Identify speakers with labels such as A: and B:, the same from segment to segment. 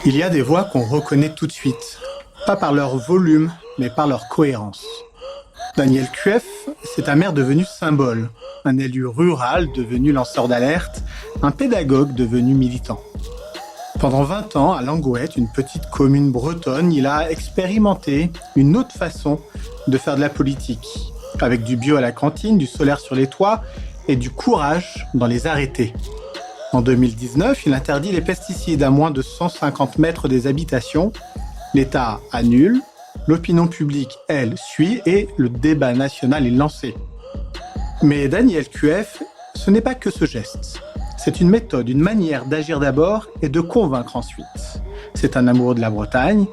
A: Il y a des voix qu'on reconnaît tout de suite, pas par leur volume, mais par leur cohérence. Daniel Cueff, c'est un maire devenu symbole, un élu rural devenu lanceur d'alerte, un pédagogue devenu militant. Pendant 20 ans, à Langouette, une petite commune bretonne, il a expérimenté une autre façon de faire de la politique, avec du bio à la cantine, du solaire sur les toits et du courage dans les arrêtés. En 2019, il interdit les pesticides à moins de 150 mètres des habitations. L'État annule, l'opinion publique, elle, suit et le débat national est lancé. Mais Daniel Cueff, ce n'est pas que ce geste. C'est une méthode, une manière d'agir d'abord et de convaincre ensuite. C'est un amoureux de la Bretagne,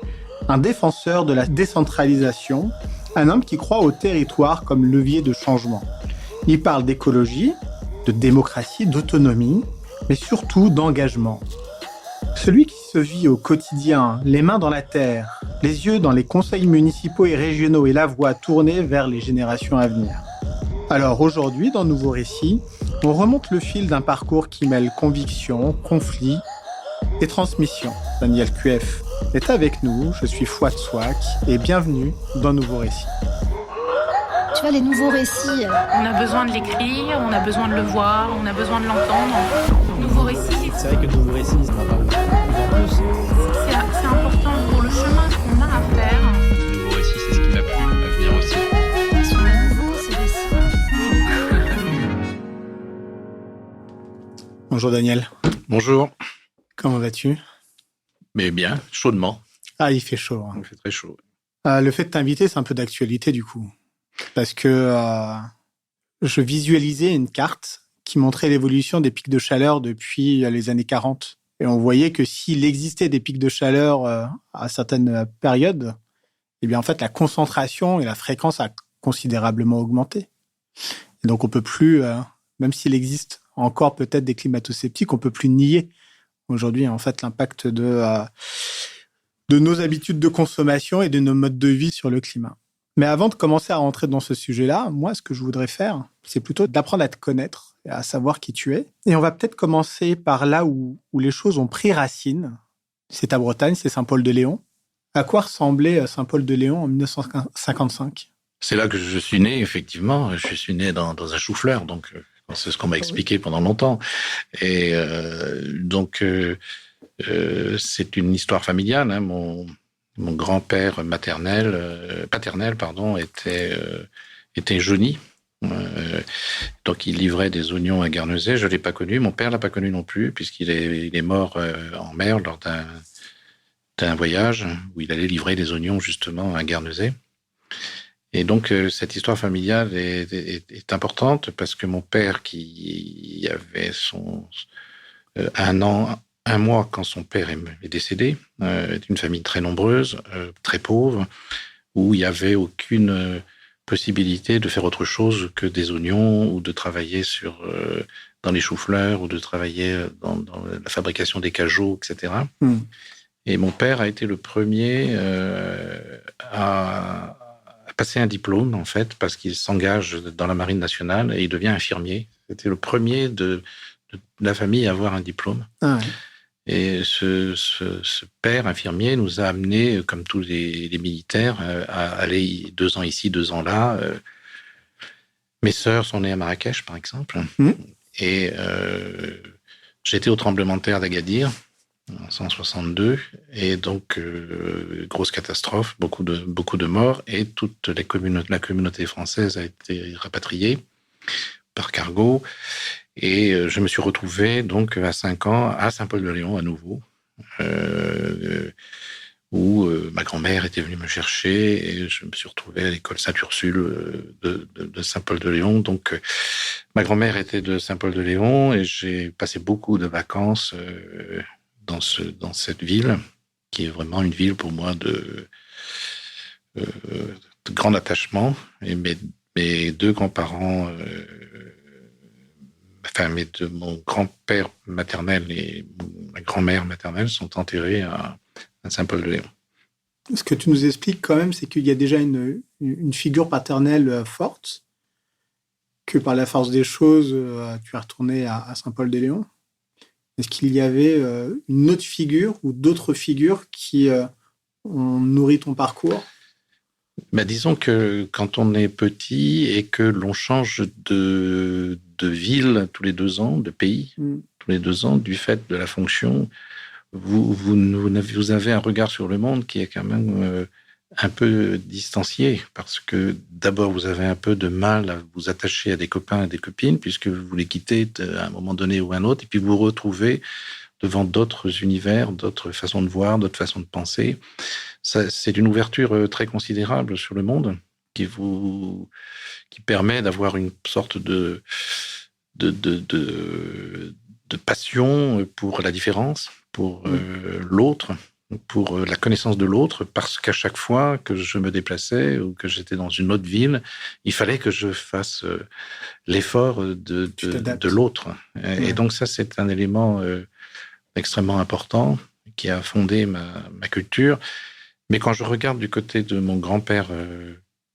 A: un défenseur de la décentralisation, un homme qui croit au territoire comme levier de changement. Il parle d'écologie, de démocratie, d'autonomie, mais surtout d'engagement. Celui qui se vit au quotidien, les mains dans la terre, les yeux dans les conseils municipaux et régionaux et la voix tournée vers les générations à venir. Alors aujourd'hui, dans Nouveau Récit, on remonte le fil d'un parcours qui mêle conviction, conflit et transmission. Daniel Cueff est avec nous, je suis Fouad Souak et bienvenue dans Nouveau Récit.
B: Tu vois, les nouveaux récits.
C: On a besoin de l'écrire, on a besoin de le voir, on a besoin de l'entendre. Nouveau récit,
D: c'est vrai que nouveau récit, ça va pas
C: c'est important pour le chemin qu'on a à faire.
E: Nouveau récit, c'est ce qui m'a plu à venir aussi.
B: Ils sont nouveaux, ces récits.
A: Bonjour Daniel.
E: Bonjour.
A: Comment vas-tu ?
E: Mais bien, chaudement.
A: Ah, il fait chaud.
E: Il fait très chaud.
A: Le fait de t'inviter, c'est un peu d'actualité du coup. Parce que je visualisais une carte qui montrait l'évolution des pics de chaleur depuis les années 40. Et on voyait que s'il existait des pics de chaleur à certaines périodes, eh bien en fait la concentration et la fréquence a considérablement augmenté. Et donc on peut plus, même s'il existe encore peut-être des climato-sceptiques, on peut plus nier aujourd'hui en fait l'impact de nos habitudes de consommation et de nos modes de vie sur le climat. Mais avant de commencer à rentrer dans ce sujet-là, moi, ce que je voudrais faire, c'est plutôt d'apprendre à te connaître et à savoir qui tu es. Et on va peut-être commencer par là où les choses ont pris racine. C'est ta Bretagne, c'est Saint-Paul-de-Léon. À quoi ressemblait Saint-Paul-de-Léon en 1955 ?
E: C'est là que je suis né, effectivement. Je suis né dans un chou-fleur, donc c'est ce qu'on m'a expliqué pendant longtemps. Et c'est une histoire familiale. Hein. Mon grand-père paternel, était geôlier. Donc il livrait des oignons à Guernesey. Je l'ai pas connu. Mon père l'a pas connu non plus, puisqu'il est mort en mer lors d'un voyage où il allait livrer des oignons justement à Guernesey. Et donc cette histoire familiale est importante parce que mon père, qui avait un mois quand son père est décédé, d'une famille très nombreuse, très pauvre, où il n'y avait aucune possibilité de faire autre chose que des oignons ou de travailler dans les choux-fleurs ou de travailler dans la fabrication des cajots, etc. Et mon père a été le premier à passer un diplôme, en fait, parce qu'il s'engage dans la marine nationale et il devient infirmier. C'était le premier de la famille à avoir un diplôme.
A: Ah ouais.
E: Et ce père infirmier nous a amenés, comme tous les militaires, à aller 2 ans ici, 2 ans là. Mes sœurs sont nées à Marrakech, par exemple. Et j'étais au tremblement de terre d'Agadir, en 1962. Et donc, grosse catastrophe, beaucoup de morts. Et toute la communauté française a été rapatriée par cargo. Et je me suis retrouvé donc à 5 ans à Saint-Paul-de-Léon à nouveau, où ma grand-mère était venue me chercher et je me suis retrouvé à l'école Saint-Ursule de Saint-Paul-de-Léon. Donc ma grand-mère était de Saint-Paul-de-Léon et j'ai passé beaucoup de vacances dans cette ville, qui est vraiment une ville pour moi de grand attachement. Et mes 2 grands-parents... mon grand-père maternel et ma grand-mère maternelle sont enterrés à Saint-Paul-de-Léon.
A: Ce que tu nous expliques quand même, c'est qu'il y a déjà une figure paternelle forte, que par la force des choses, tu es retourné à Saint-Paul-de-Léon. Est-ce qu'il y avait une autre figure ou d'autres figures qui ont nourri ton parcours?
E: Disons que quand on est petit et que l'on change de ville tous les 2 ans, de pays tous les 2 ans, du fait de la fonction, vous avez un regard sur le monde qui est quand même un peu distancié, parce que d'abord, vous avez un peu de mal à vous attacher à des copains et des copines, puisque vous les quittez à un moment donné ou à un autre, et puis vous vous retrouvez devant d'autres univers, d'autres façons de voir, d'autres façons de penser. C'est une ouverture très considérable sur le monde qui permet d'avoir une sorte de passion pour la différence, pour l'autre, pour la connaissance de l'autre, parce qu'à chaque fois que je me déplaçais ou que j'étais dans une autre ville, il fallait que je fasse l'effort de l'autre. Et donc ça, c'est un élément extrêmement important qui a fondé ma culture. Mais quand je regarde du côté de mon grand-père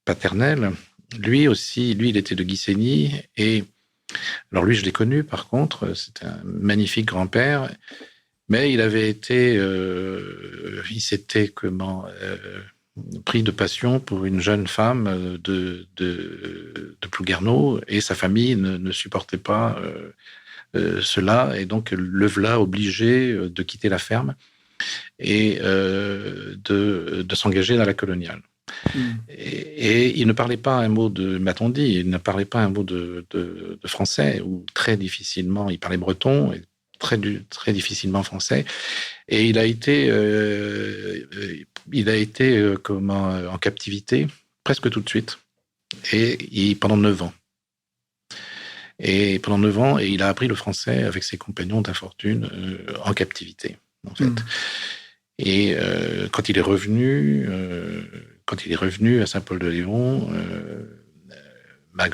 E: paternel, lui aussi, il était de Guissény. Et alors lui, je l'ai connu par contre, c'était un magnifique grand-père, mais il avait été, il s'était pris de passion pour une jeune femme de Plouguerneau, et sa famille ne supportait pas cela, et donc le voilà obligé de quitter la ferme et de s'engager dans la coloniale. Et il ne parlait pas un mot m'a-t-on dit, il ne parlait pas un mot de français, ou très difficilement. Il parlait breton, et très difficilement français. Et il a été en captivité presque tout de suite, et pendant 9 ans. Et pendant 9 ans, et il a appris le français avec ses compagnons d'infortune en captivité, en fait. Et quand il est revenu à Saint-Paul-de-Léon, ma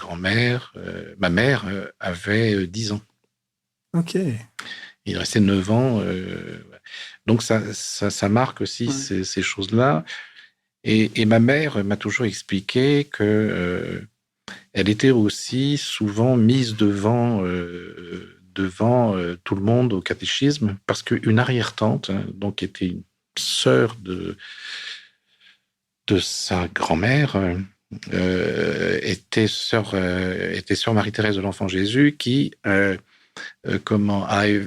E: mère avait 10 ans.
A: Ok.
E: Il restait 9 ans. Donc ça marque aussi ces choses-là. Et ma mère m'a toujours expliqué que elle était aussi souvent mise devant tout le monde au catéchisme, parce qu'une arrière-tante, donc était une sœur de sa grand-mère, était sœur Marie-Thérèse de l'Enfant Jésus, qui a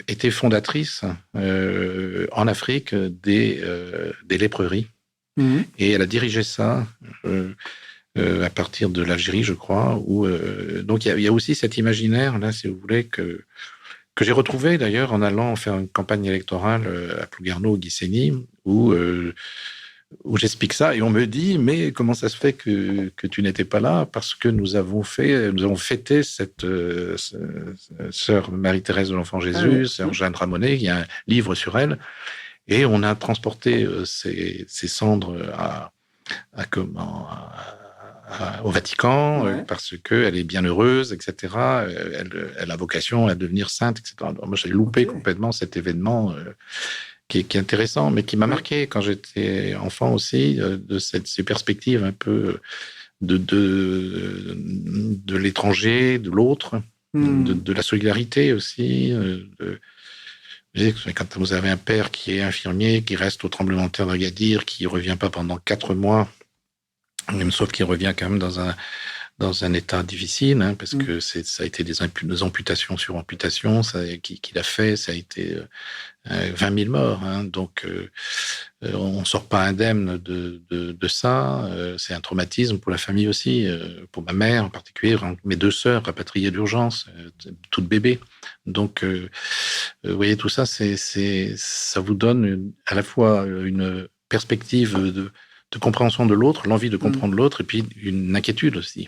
E: été fondatrice en Afrique des lépreuries. Et elle a dirigé ça à partir de l'Algérie, je crois. Donc il y a aussi cet imaginaire, là, si vous voulez, que j'ai retrouvé d'ailleurs en allant faire une campagne électorale à Plouguerneau, au Guissény, où j'explique ça, et on me dit: mais comment ça se fait que tu n'étais pas là? Parce que nous avons fêté cette sœur Marie-Thérèse de l'Enfant Jésus, sœur Jeanne Ramonet, il y a un livre sur elle, et on a transporté ses cendres au Vatican, parce qu'elle est bien heureuse, etc. Elle a vocation à devenir sainte, etc. Alors moi, j'ai loupé complètement cet événement qui est intéressant, mais qui m'a marqué quand j'étais enfant aussi, de ces perspectives un peu de l'étranger, de l'autre, de la solidarité aussi. Quand vous avez un père qui est infirmier, qui reste au tremblement de terre d'Agadir, qui ne revient pas pendant 4 mois, même sauf qu'il revient quand même dans un état difficile, parce que ça a été des amputations sur amputations qu'il a fait, ça a été 20 000 morts. Donc, on ne sort pas indemne de ça. C'est un traumatisme pour la famille aussi, pour ma mère en particulier, mes 2 sœurs rapatriées d'urgence, toutes bébés. Donc, vous voyez, tout ça, ça vous donne à la fois une perspective de compréhension de l'autre, l'envie de comprendre l'autre, et puis une inquiétude aussi.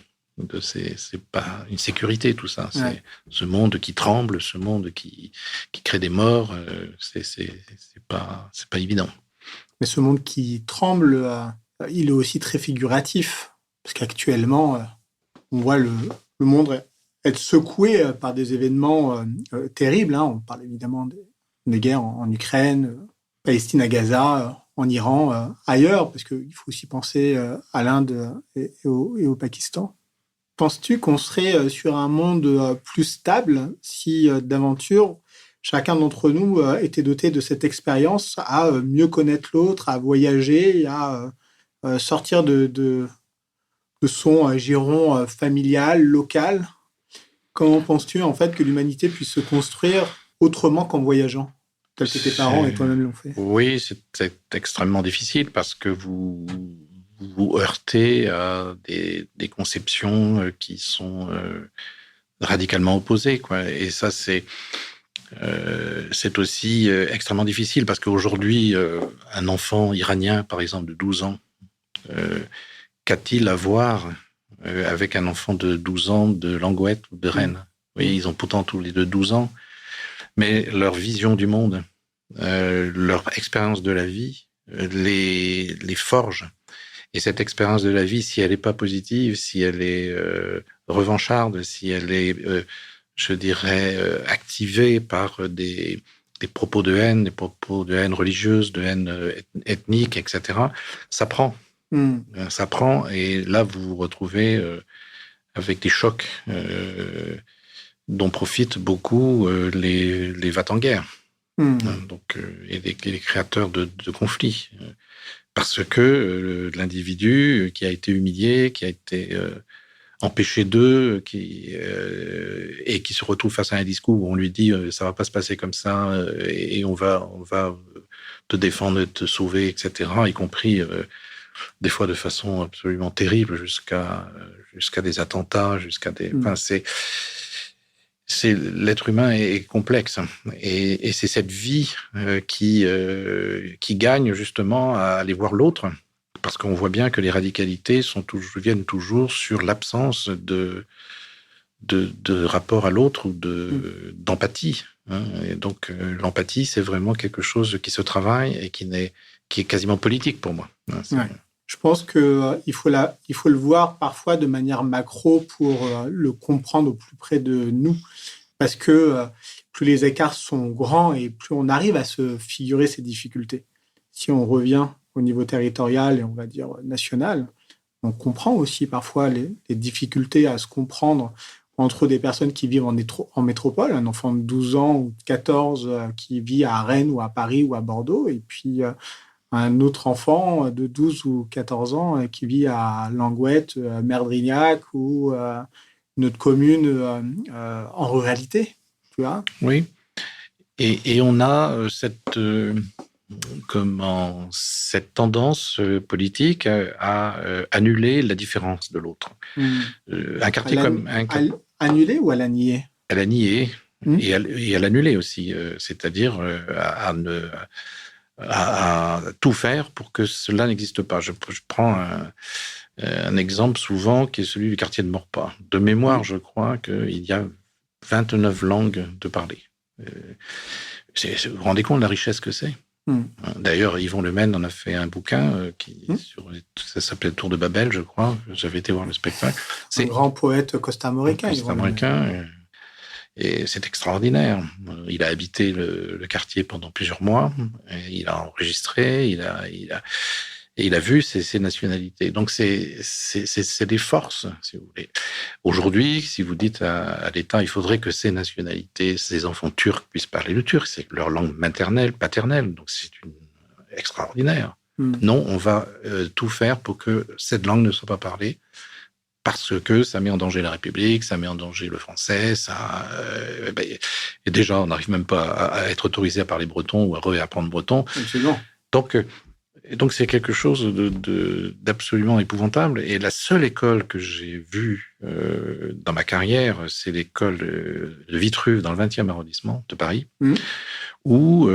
E: C'est pas une sécurité, tout ça. C'est ce monde qui tremble, ce monde qui crée des morts. C'est pas évident.
A: Mais ce monde qui tremble, il est aussi très figuratif, parce qu'actuellement, on voit le monde être secoué par des événements terribles. On parle évidemment des guerres en Ukraine, Palestine, à Gaza, en Iran, ailleurs, parce qu'il faut aussi penser à l'Inde et au Pakistan. Penses-tu qu'on serait sur un monde plus stable si d'aventure chacun d'entre nous était doté de cette expérience à mieux connaître l'autre, à voyager, à sortir de son giron familial, local. Comment penses-tu en fait que l'humanité puisse se construire autrement qu'en voyageant, tel que tes parents et toi-même l'ont fait?
E: Oui, c'est extrêmement difficile parce que vous vous heurtez à des conceptions qui sont radicalement opposées, quoi. Et ça, c'est aussi extrêmement difficile parce qu'aujourd'hui, un enfant iranien, par exemple, de 12 ans, qu'a-t-il à voir avec un enfant de 12 ans de Langouette ou de Rennes? Oui, ils ont pourtant tous les deux 12 ans, mais leur vision du monde, leur expérience de la vie, les forge. Et cette expérience de la vie, si elle n'est pas positive, si elle est revancharde, si elle est, je dirais, activée par des propos de haine, des propos de haine religieuse, de haine ethnique, etc., ça prend. Ça prend, et là, vous vous retrouvez avec des chocs dont profitent beaucoup les va-t-en-guerre. Donc, et les créateurs de conflits. Parce que l'individu qui a été humilié, qui a été empêché d'eux, et qui se retrouve face à un discours où on lui dit ça va pas se passer comme ça, et on va te défendre, te sauver, etc., y compris des fois de façon absolument terrible, jusqu'à des attentats, jusqu'à des... Enfin, l'être humain est complexe, et c'est cette vie qui gagne justement à aller voir l'autre, parce qu'on voit bien que les radicalités viennent toujours sur l'absence de rapport à l'autre ou d'empathie. Et donc l'empathie, c'est vraiment quelque chose qui se travaille et qui est quasiment politique pour moi.
A: Ouais. Je pense qu'il faut le voir parfois de manière macro pour le comprendre au plus près de nous. Parce que plus les écarts sont grands et plus on arrive à se figurer ces difficultés. Si on revient au niveau territorial et on va dire national, on comprend aussi parfois les difficultés à se comprendre entre des personnes qui vivent en métropole, un enfant de 12 ans ou de 14 qui vit à Rennes ou à Paris ou à Bordeaux, et puis un autre enfant de 12 ou 14 ans qui vit à Langouette, Merdrignac ou une autre commune en ruralité, tu vois.
E: Oui, et on a cette tendance politique à annuler la différence de l'autre. Un quartier
A: Annuler ou à la nier?
E: À la nier et à l'annuler aussi, c'est-à-dire à tout faire pour que cela n'existe pas. Je prends un exemple souvent qui est celui du quartier de Maurepas. De mémoire, je crois qu'il y a 29 langues de parler. Vous vous rendez compte de la richesse que c'est? D'ailleurs, Yvon Lemaine en a fait un bouquin ça s'appelait Tour de Babel, je crois. J'avais été voir le spectacle.
A: C'est un grand poète costaméricain.
E: Et c'est extraordinaire. Il a habité le quartier pendant plusieurs mois. Et il a enregistré, il a vu ces nationalités. Donc, c'est des forces, si vous voulez. Aujourd'hui, si vous dites à l'État, il faudrait que ces nationalités, ces enfants turcs puissent parler le turc, c'est leur langue maternelle, paternelle. Donc, c'est extraordinaire. Non, on va tout faire pour que cette langue ne soit pas parlée, parce que ça met en danger la République, ça met en danger le français, et déjà, on n'arrive même pas à être autorisé à parler breton ou à réapprendre breton.
A: Absolument.
E: Donc, c'est quelque chose d'absolument épouvantable. Et la seule école que j'ai vue dans ma carrière, c'est l'école de Vitruve, dans le 20e arrondissement de Paris, où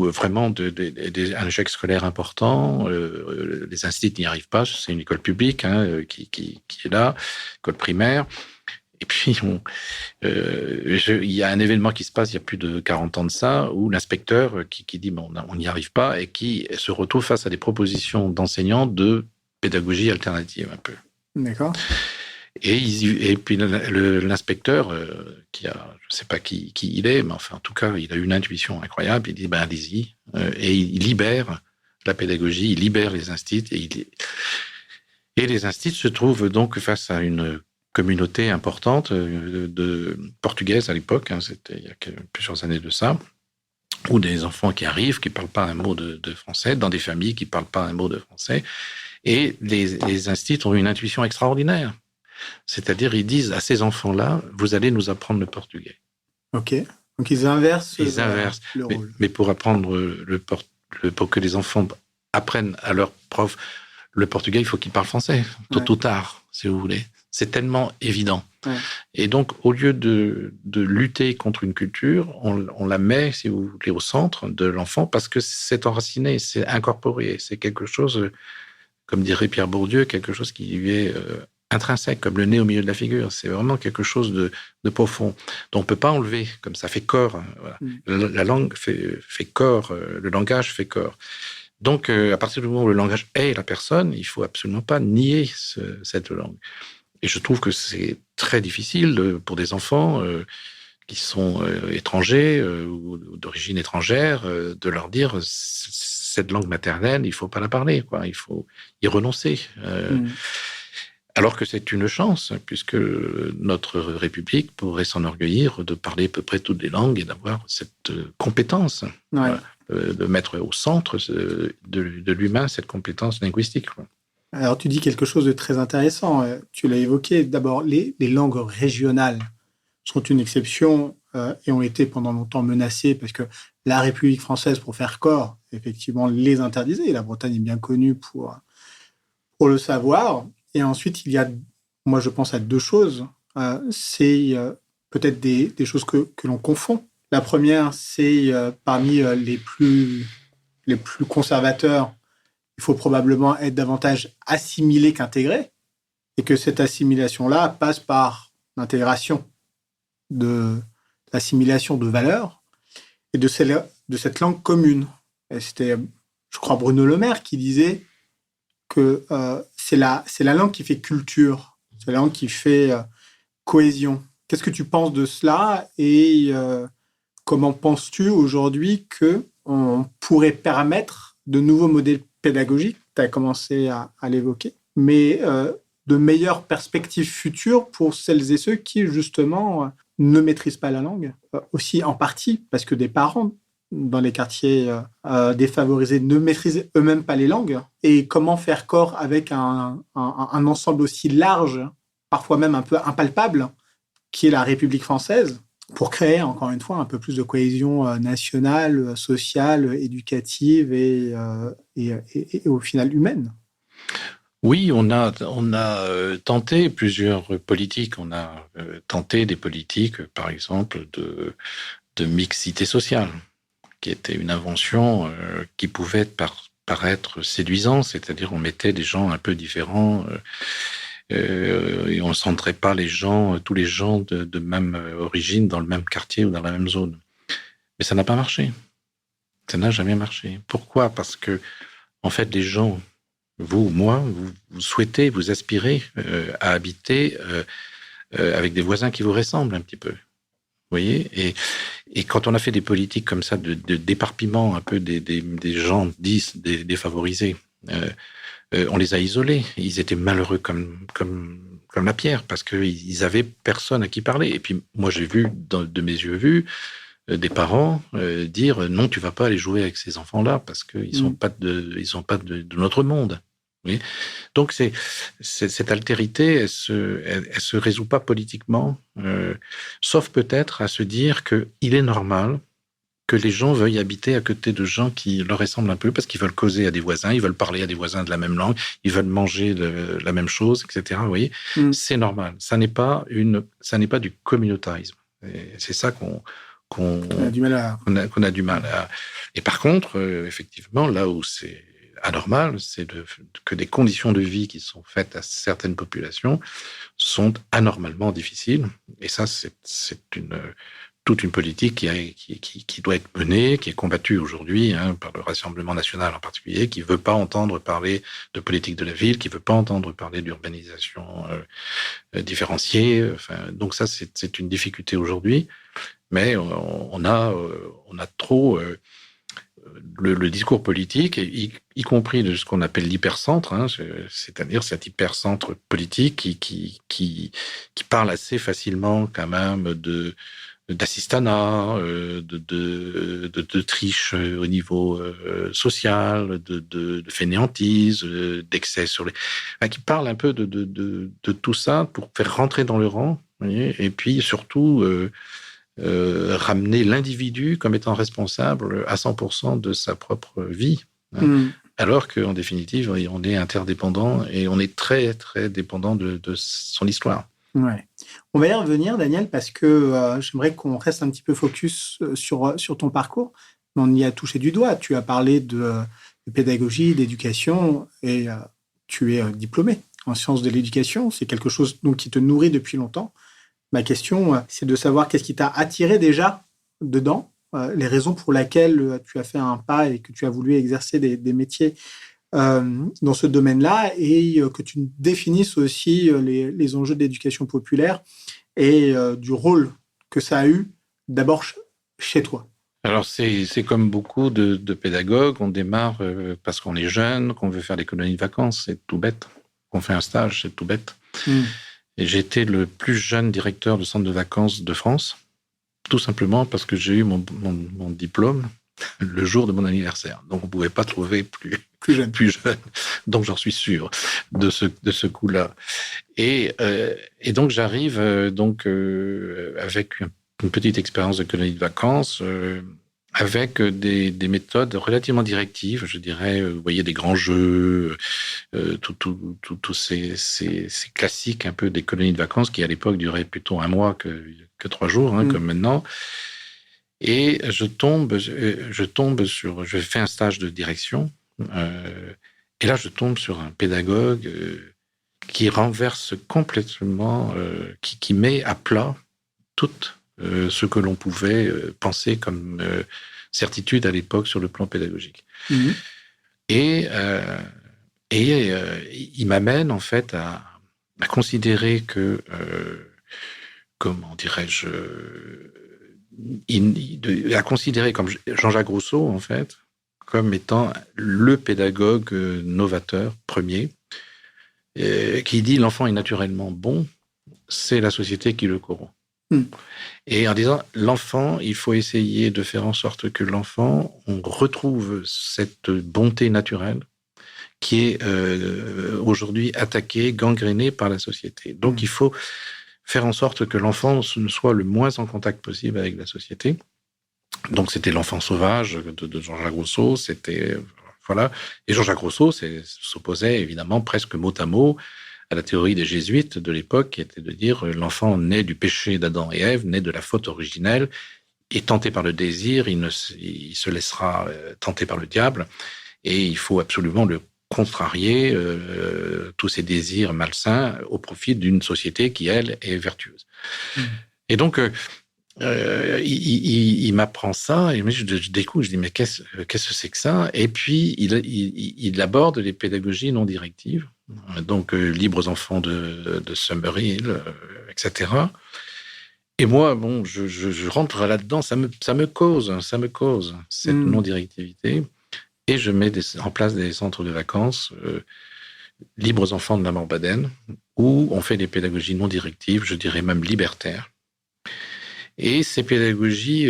E: vraiment un échec scolaire important, les instituts n'y arrivent pas, c'est une école publique qui est là, école primaire. Et puis, il y a un événement qui se passe il y a plus de 40 ans de ça, où l'inspecteur qui dit on n'y arrive pas, et qui se retrouve face à des propositions d'enseignants de pédagogie alternative un peu.
A: D'accord.
E: Et puis l'inspecteur, je ne sais pas qui il est, mais enfin en tout cas, il a une intuition incroyable. Il dit allez-y, et il libère la pédagogie, il libère les instituts, et les instituts se trouvent donc face à une communauté importante de portugaises à l'époque, c'était il y a plusieurs années de ça, ou des enfants qui arrivent, qui ne parlent pas un mot de français, dans des familles qui ne parlent pas un mot de français. Et les instituts ont une intuition extraordinaire. C'est-à-dire, ils disent à ces enfants-là, vous allez nous apprendre le portugais.
A: Ok. Donc, ils inversent le
E: mais,
A: rôle.
E: Mais pour apprendre pour que les enfants apprennent à leur prof le portugais, il faut qu'ils parlent français, tôt ou tard, si vous voulez. C'est tellement évident. Ouais. Et donc, au lieu de lutter contre une culture, on la met, si vous voulez, au centre de l'enfant parce que c'est enraciné, c'est incorporé, c'est quelque chose, comme dirait Pierre Bourdieu, quelque chose qui lui est intrinsèque, comme le nez au milieu de la figure. C'est vraiment quelque chose de profond. Donc, on ne peut pas enlever, comme ça fait corps. Voilà. La langue fait corps, le langage fait corps. Donc, à partir du moment où le langage est la personne, il ne faut absolument pas nier cette langue. Et je trouve que c'est très difficile pour des enfants qui sont étrangers ou d'origine étrangère de leur dire cette langue maternelle, il ne faut pas la parler, quoi. Il faut y renoncer. Alors que c'est une chance, puisque notre République pourrait s'enorgueillir de parler à peu près toutes les langues et d'avoir cette compétence, de mettre au centre de l'humain cette compétence linguistique, quoi.
A: Alors, tu dis quelque chose de très intéressant. Tu l'as évoqué. D'abord, les langues régionales sont une exception et ont été pendant longtemps menacées parce que la République française, pour faire corps, effectivement, les interdisait. Et la Bretagne est bien connue pour le savoir. Et ensuite, il y a, moi, je pense à deux choses. C'est peut-être des choses que l'on confond. La première, c'est parmi les plus conservateurs, il faut probablement être davantage assimilé qu'intégré, et que cette assimilation-là passe par l'intégration l'assimilation de valeurs et de cette langue commune. Et c'était, je crois, Bruno Le Maire qui disait que c'est la langue qui fait culture, c'est la langue qui fait cohésion. Qu'est-ce que tu penses de cela et comment penses-tu aujourd'hui qu'on pourrait permettre de nouveaux modèles pédagogiques, tu as commencé à l'évoquer, mais de meilleures perspectives futures pour celles et ceux qui, justement, ne maîtrisent pas la langue, aussi en partie parce que des parents dans les quartiers défavorisés ne maîtrisent eux-mêmes pas les langues, et comment faire corps avec un ensemble aussi large, parfois même un peu impalpable, qui est la République française, pour créer, encore une fois, un peu plus de cohésion nationale, sociale, éducative et au final humaine.
E: Oui, on a tenté plusieurs politiques. On a tenté des politiques, par exemple, de mixité sociale, qui était une invention qui pouvait paraître séduisante, c'est-à-dire on mettait des gens un peu différents et on ne centrait pas tous les gens de même origine dans le même quartier ou dans la même zone. Mais ça n'a pas marché. Ça n'a jamais marché. Pourquoi ? Parce que, en fait, les gens, vous, moi, vous souhaitez, vous aspirez à habiter avec des voisins qui vous ressemblent un petit peu. Vous voyez ? Et quand on a fait des politiques comme ça, de d'éparpillement un peu des gens défavorisés, on les a isolés. Ils étaient malheureux comme la pierre parce qu'ils avaient personne à qui parler. Et puis moi, j'ai vu de mes yeux vus des parents dire non, tu vas pas aller jouer avec ces enfants-là parce qu'ils sont pas de notre monde. Oui. Donc cette altérité, elle se résout pas politiquement, sauf peut-être à se dire que il est normal que les gens veuillent habiter à côté de gens qui leur ressemblent un peu parce qu'ils veulent causer à des voisins, ils veulent parler à des voisins de la même langue, ils veulent manger la même chose, etc. Vous voyez, c'est normal. Ça n'est pas du communautarisme. Et c'est ça qu'on a du mal à. Et par contre, effectivement, là où c'est anormal, c'est que des conditions de vie qui sont faites à certaines populations sont anormalement difficiles. Et ça, c'est toute une politique qui doit être menée, qui est combattue aujourd'hui par le Rassemblement national en particulier, qui ne veut pas entendre parler de politique de la ville, qui ne veut pas entendre parler d'urbanisation différenciée. Donc ça, c'est une difficulté aujourd'hui. Mais on a trop le discours politique, y compris de ce qu'on appelle l'hypercentre, hein, c'est-à-dire cet hypercentre politique qui parle assez facilement quand même d'assistanat, de triche au niveau social, de fainéantise, d'excès sur les... Enfin, qui parle un peu de tout ça pour faire rentrer dans le rang, vous voyez, et puis surtout ramener l'individu comme étant responsable à 100% de sa propre vie. Hein, alors qu'en définitive, on est interdépendant et on est très, très dépendant de son histoire.
A: Ouais. On va y revenir, Daniel, parce que j'aimerais qu'on reste un petit peu focus sur ton parcours. On y a touché du doigt. Tu as parlé de pédagogie, d'éducation, et tu es diplômé en sciences de l'éducation. C'est quelque chose donc, qui te nourrit depuis longtemps. Ma question, c'est de savoir qu'est-ce qui t'a attiré déjà dedans, les raisons pour lesquelles tu as fait un pas et que tu as voulu exercer des métiers dans ce domaine-là, et que tu définisses aussi les enjeux de l'éducation populaire et du rôle que ça a eu d'abord chez toi.
E: Alors, c'est comme beaucoup de pédagogues, on démarre parce qu'on est jeune, qu'on veut faire des colonies de vacances, c'est tout bête. Qu'on fait un stage, c'est tout bête. Et j'ai été le plus jeune directeur de centre de vacances de France, tout simplement parce que j'ai eu mon diplôme le jour de mon anniversaire. Donc, on ne pouvait pas trouver plus jeune. Donc, j'en suis sûr de ce coup-là. Et donc, j'arrive avec une petite expérience de colonie de vacances, avec des méthodes relativement directives, je dirais. Vous voyez, des grands jeux, tous ces classiques un peu des colonies de vacances qui, à l'époque, duraient plutôt un mois que 3 jours, hein, comme maintenant. Et je fais un stage de direction, et là, je tombe sur un pédagogue qui renverse complètement, qui met à plat tout ce que l'on pouvait penser comme certitude à l'époque sur le plan pédagogique. Et il m'amène en fait à considérer que, comment dirais-je, à considérer comme Jean-Jacques Rousseau, en fait, comme étant le pédagogue novateur premier, qui dit « l'enfant est naturellement bon, c'est la société qui le corrompt ». Et en disant « l'enfant, il faut essayer de faire en sorte que l'enfant, on retrouve cette bonté naturelle qui est aujourd'hui attaquée, gangrénée par la société. Donc, il faut faire en sorte que l'enfant ne soit le moins en contact possible avec la société. » Donc, c'était l'enfant sauvage de Jean-Jacques Rousseau. C'était, voilà. Et Jean-Jacques Rousseau s'opposait évidemment presque mot à mot à la théorie des jésuites de l'époque, qui était de dire l'enfant naît du péché d'Adam et Ève, naît de la faute originelle, est tenté par le désir, il se laissera tenter par le diable, et il faut absolument le contrarier, tous ces désirs malsains, au profit d'une société qui, elle, est vertueuse. Et donc, il m'apprend ça, et je découvre, je dis, mais qu'est-ce que c'est que ça? Et puis, il aborde les pédagogies non directives, donc libres enfants de Summerhill, etc. Et moi, bon, je rentre là-dedans, ça me cause cette non-directivité, et je mets en place des centres de vacances libres enfants de la Mort-Baden, où on fait des pédagogies non directives, je dirais même libertaires. Et ces pédagogies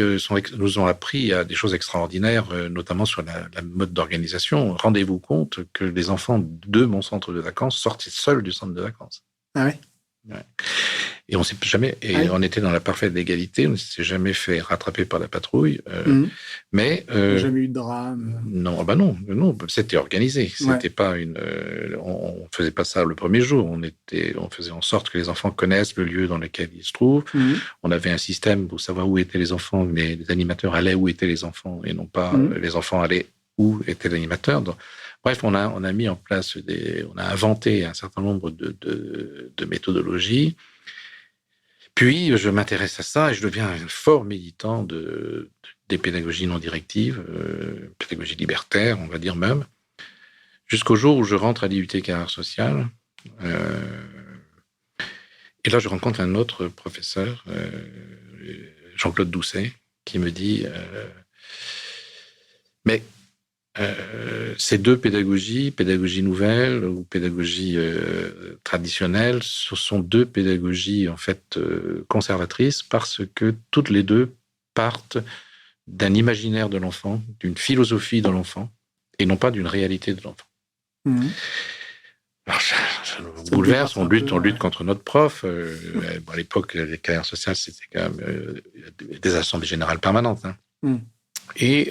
E: nous ont appris à des choses extraordinaires, notamment sur la mode d'organisation. Rendez-vous compte que les enfants de mon centre de vacances sortaient seuls du centre de vacances.
A: Ah ouais.
E: Ouais. Et on s'est jamais, on était dans la parfaite égalité, on ne s'est jamais fait rattraper par la patrouille, mais
A: jamais eu de drame.
E: Non, non, c'était organisé. C'était pas on faisait pas ça le premier jour. On faisait en sorte que les enfants connaissent le lieu dans lequel ils se trouvent. On avait un système pour savoir où étaient les enfants. Les animateurs allaient où étaient les enfants et non pas les enfants allaient où était l'animateur. Donc, bref, on a mis en place on a inventé un certain nombre de méthodologies. Puis, je m'intéresse à ça et je deviens un fort militant des pédagogies non directives, pédagogie libertaire, on va dire même, jusqu'au jour où je rentre à l'IUT Carrière Sociale. Et là, je rencontre un autre professeur, Jean-Claude Doucet, qui me dit « Mais ces deux pédagogies, pédagogie nouvelle ou pédagogie traditionnelle, ce sont deux pédagogies en fait conservatrices parce que toutes les deux partent d'un imaginaire de l'enfant, d'une philosophie de l'enfant, et non pas d'une réalité de l'enfant.
A: Mmh.
E: Alors, ça nous bouleverse, on lutte contre notre prof. À l'époque, les carrières sociales, c'était quand même des assemblées générales permanentes. Hein.
A: Mmh.
E: Et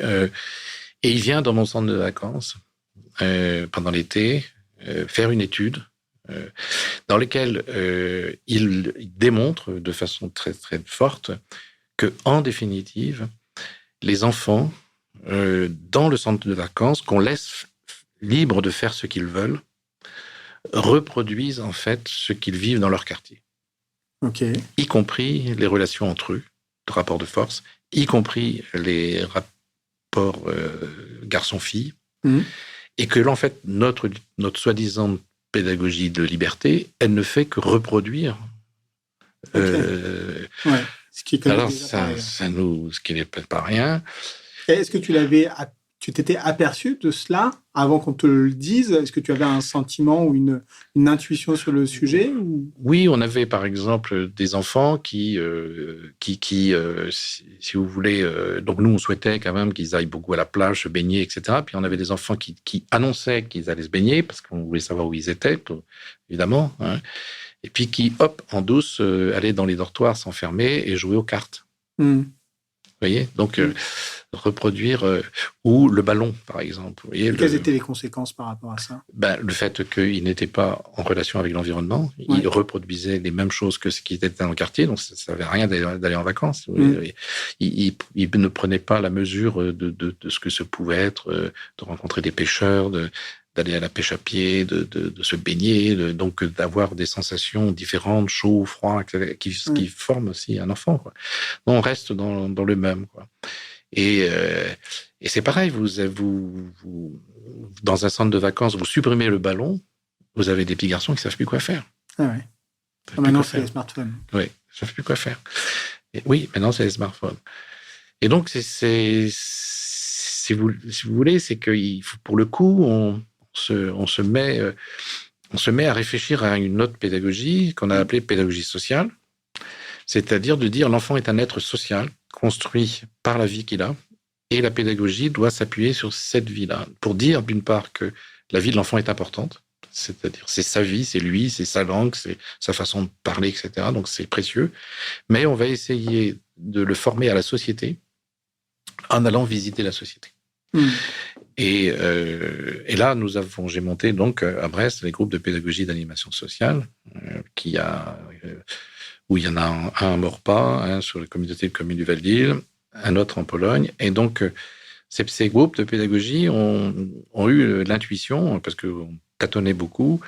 E: il vient dans mon centre de vacances, pendant l'été, faire une étude dans laquelle il démontre de façon très, très forte que, en définitive, les enfants, dans le centre de vacances, qu'on laisse libres de faire ce qu'ils veulent, reproduisent en fait ce qu'ils vivent dans leur quartier.
A: Okay.
E: Y compris les relations entre eux, le rapport de force, y compris les rapports garçon-fille, et que en fait notre soi-disant pédagogie de liberté, elle ne fait que reproduire.
A: Ouais. Ce qui est quand même
E: alors ce qui n'est pas rien.
A: Est-ce que tu t'étais aperçu de cela avant qu'on te le dise? Est-ce que tu avais un sentiment ou une intuition sur le sujet ou...
E: Oui, on avait par exemple des enfants qui si vous voulez, donc nous on souhaitait quand même qu'ils aillent beaucoup à la plage, se baigner, etc. Puis on avait des enfants qui annonçaient qu'ils allaient se baigner parce qu'on voulait savoir où ils étaient, évidemment. Hein, et puis qui, hop, en douce, allaient dans les dortoirs s'enfermer et jouer aux cartes. Vous voyez, donc reproduire ou le ballon, par exemple. Vous voyez,
A: quelles étaient les conséquences par rapport à ça?
E: Le fait qu'ils n'étaient pas en relation avec l'environnement, ils reproduisaient les mêmes choses que ce qui était dans le quartier, donc ça ne servait à rien d'aller en vacances. Ils ne prenaient pas la mesure de ce que ce pouvait être, de rencontrer des pêcheurs, d'aller à la pêche à pied, de se baigner, donc d'avoir des sensations différentes, chaud, froid, etc., qui forment aussi un enfant, quoi. Donc on reste dans le même, quoi. Et c'est pareil, vous dans un centre de vacances, vous supprimez le ballon, vous avez des petits garçons qui savent plus quoi faire.
A: Ah ouais. Maintenant c'est les smartphones.
E: Oui, ils savent plus quoi faire. Et oui, maintenant c'est les smartphones. Et donc si vous voulez, c'est que pour le coup, on se met à réfléchir à une autre pédagogie qu'on a appelée pédagogie sociale, c'est-à-dire de dire l'enfant est un être social construit par la vie qu'il a, et la pédagogie doit s'appuyer sur cette vie-là pour dire d'une part que la vie de l'enfant est importante, c'est-à-dire c'est sa vie, c'est lui, c'est sa langue, c'est sa façon de parler, etc. Donc c'est précieux, mais on va essayer de le former à la société en allant visiter la société. Et là, j'ai monté donc à Brest les groupes de pédagogie d'animation sociale, où il y en a un à Maurepas, sur la communauté de communes du Val-d'Île, un autre en Pologne. Et donc, ces groupes de pédagogie ont eu l'intuition, parce qu'on tâtonnait beaucoup,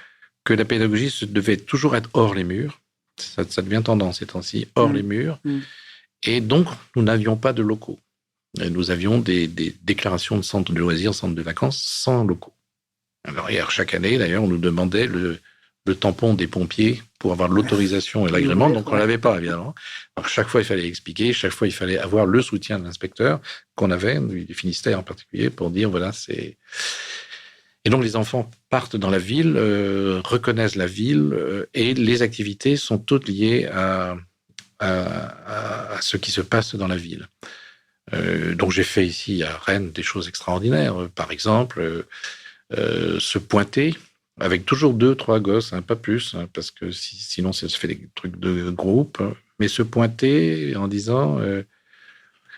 E: que la pédagogie devait toujours être hors les murs. Ça devient tendance ces temps-ci, hors les murs. Et donc, nous n'avions pas de locaux. Nous avions des déclarations de centres de loisirs, centres de vacances, sans locaux. Alors, chaque année, d'ailleurs, on nous demandait le tampon des pompiers pour avoir l'autorisation et l'agrément, donc on ne l'avait pas, évidemment. Alors, chaque fois, il fallait expliquer, chaque fois, il fallait avoir le soutien de l'inspecteur qu'on avait, du Finistère en particulier, pour dire, voilà, c'est... Et donc, les enfants partent dans la ville, reconnaissent la ville, et les activités sont toutes liées à ce qui se passe dans la ville. Donc, j'ai fait ici, à Rennes, des choses extraordinaires. Par exemple, se pointer avec toujours 2-3 gosses, pas plus, parce que sinon ça se fait des trucs de groupe, mais se pointer en disant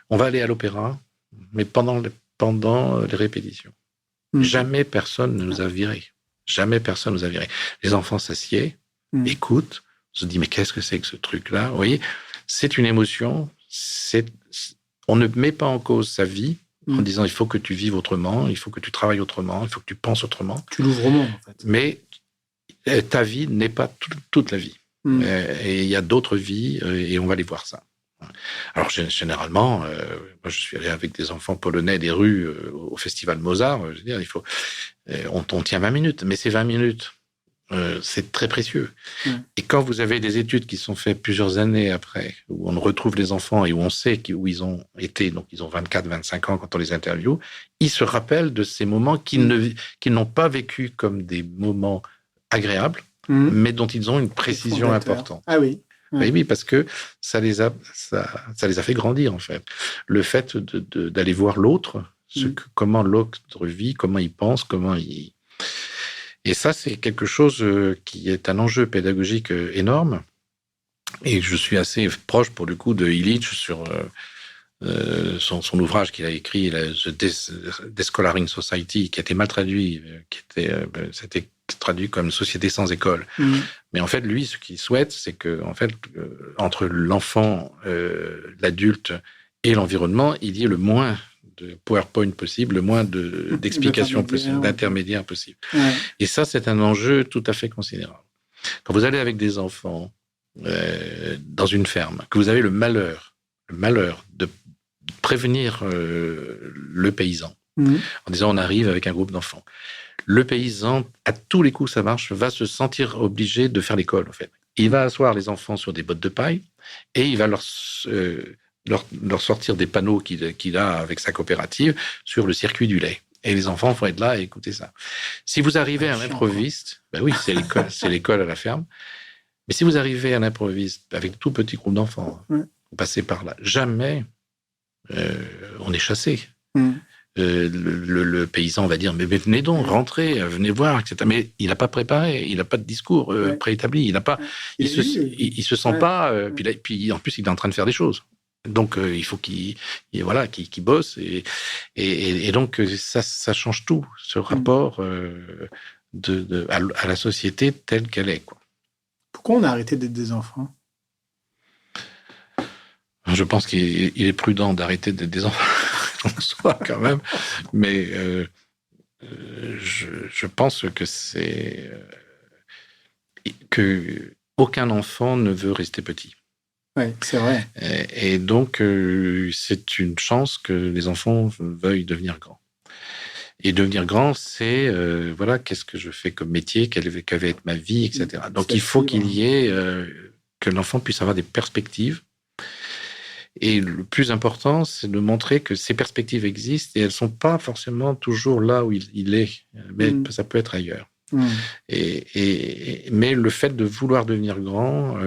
E: on va aller à l'opéra, mais pendant les répétitions. Jamais personne ne nous a virés. Jamais personne ne nous a virés. Les enfants s'assiedent, écoutent, se disent mais qu'est-ce que c'est que ce truc-là? Vous voyez, c'est une émotion, on ne met pas en cause sa vie, en disant il faut que tu vives autrement, il faut que tu travailles autrement, il faut que tu penses autrement.
A: Tu l'ouvres au monde, en fait.
E: Mais ta vie n'est pas toute la vie. Et il y a d'autres vies, et on va aller voir ça. Alors, généralement, moi, je suis allé avec des enfants polonais des rues au festival Mozart. Je veux dire, on tient 20 minutes, mais c'est 20 minutes c'est très précieux.
A: Ouais.
E: Et quand vous avez des études qui sont faites plusieurs années après, où on retrouve les enfants et où on sait où ils ont été, donc ils ont 24, 25 ans quand on les interviewe, ils se rappellent de ces moments qu'ils n'ont pas vécu comme des moments agréables, mais dont ils ont une précision importante.
A: Ah oui.
E: Ouais. Oui, parce que ça les a fait grandir, en fait. Le fait d'aller voir l'autre, comment l'autre vit, comment il pense, comment il... Et ça, c'est quelque chose qui est un enjeu pédagogique énorme. Et je suis assez proche, pour le coup, de Illich sur son ouvrage qu'il a écrit, The Descolaring Society, qui a été mal traduit, c'était traduit comme Société sans école. Mais en fait, lui, ce qu'il souhaite, c'est que, en fait, entre l'enfant, l'adulte et l'environnement, il y ait le moins de PowerPoint possible, le moins d'explications possibles, d'intermédiaires possibles. Ouais. Et ça, c'est un enjeu tout à fait considérable. Quand vous allez avec des enfants dans une ferme, que vous avez le malheur de prévenir le paysan, en disant on arrive avec un groupe d'enfants. Le paysan, à tous les coups, ça marche, va se sentir obligé de faire l'école, en fait. Il va asseoir les enfants sur des bottes de paille et il va leur sortir des panneaux qu'il a avec sa coopérative sur le circuit du lait. Et les enfants vont être là et écouter ça. Si vous arrivez à l'improviste, oui, c'est l'école à la ferme. Mais si vous arrivez à l'improviste avec tout petit groupe d'enfants, vous passez par là, jamais on est chassé. Le paysan va dire mais venez donc, rentrez, venez voir, etc. Mais il n'a pas préparé, il n'a pas de discours préétabli, il se sent pas. Puis en plus il est en train de faire des choses. Donc il faut qu'il bosse et donc ça change tout, ce rapport à la société telle qu'elle est, quoi.
A: Pourquoi on a arrêté d'être des enfants ?
E: Je pense qu'il est prudent d'arrêter d'être des enfants en soi, quand même. Mais je pense que c'est que aucun enfant ne veut rester petit.
A: Oui, c'est vrai.
E: Et donc, c'est une chance que les enfants veuillent devenir grands. Et devenir grand, c'est, qu'est-ce que je fais comme métier, quelle va être ma vie, etc. Donc, il faut qu'il y ait, que l'enfant puisse avoir des perspectives. Et le plus important, c'est de montrer que ces perspectives existent et elles ne sont pas forcément toujours là où il est, mais ça peut être ailleurs. Mais le fait de vouloir devenir grand,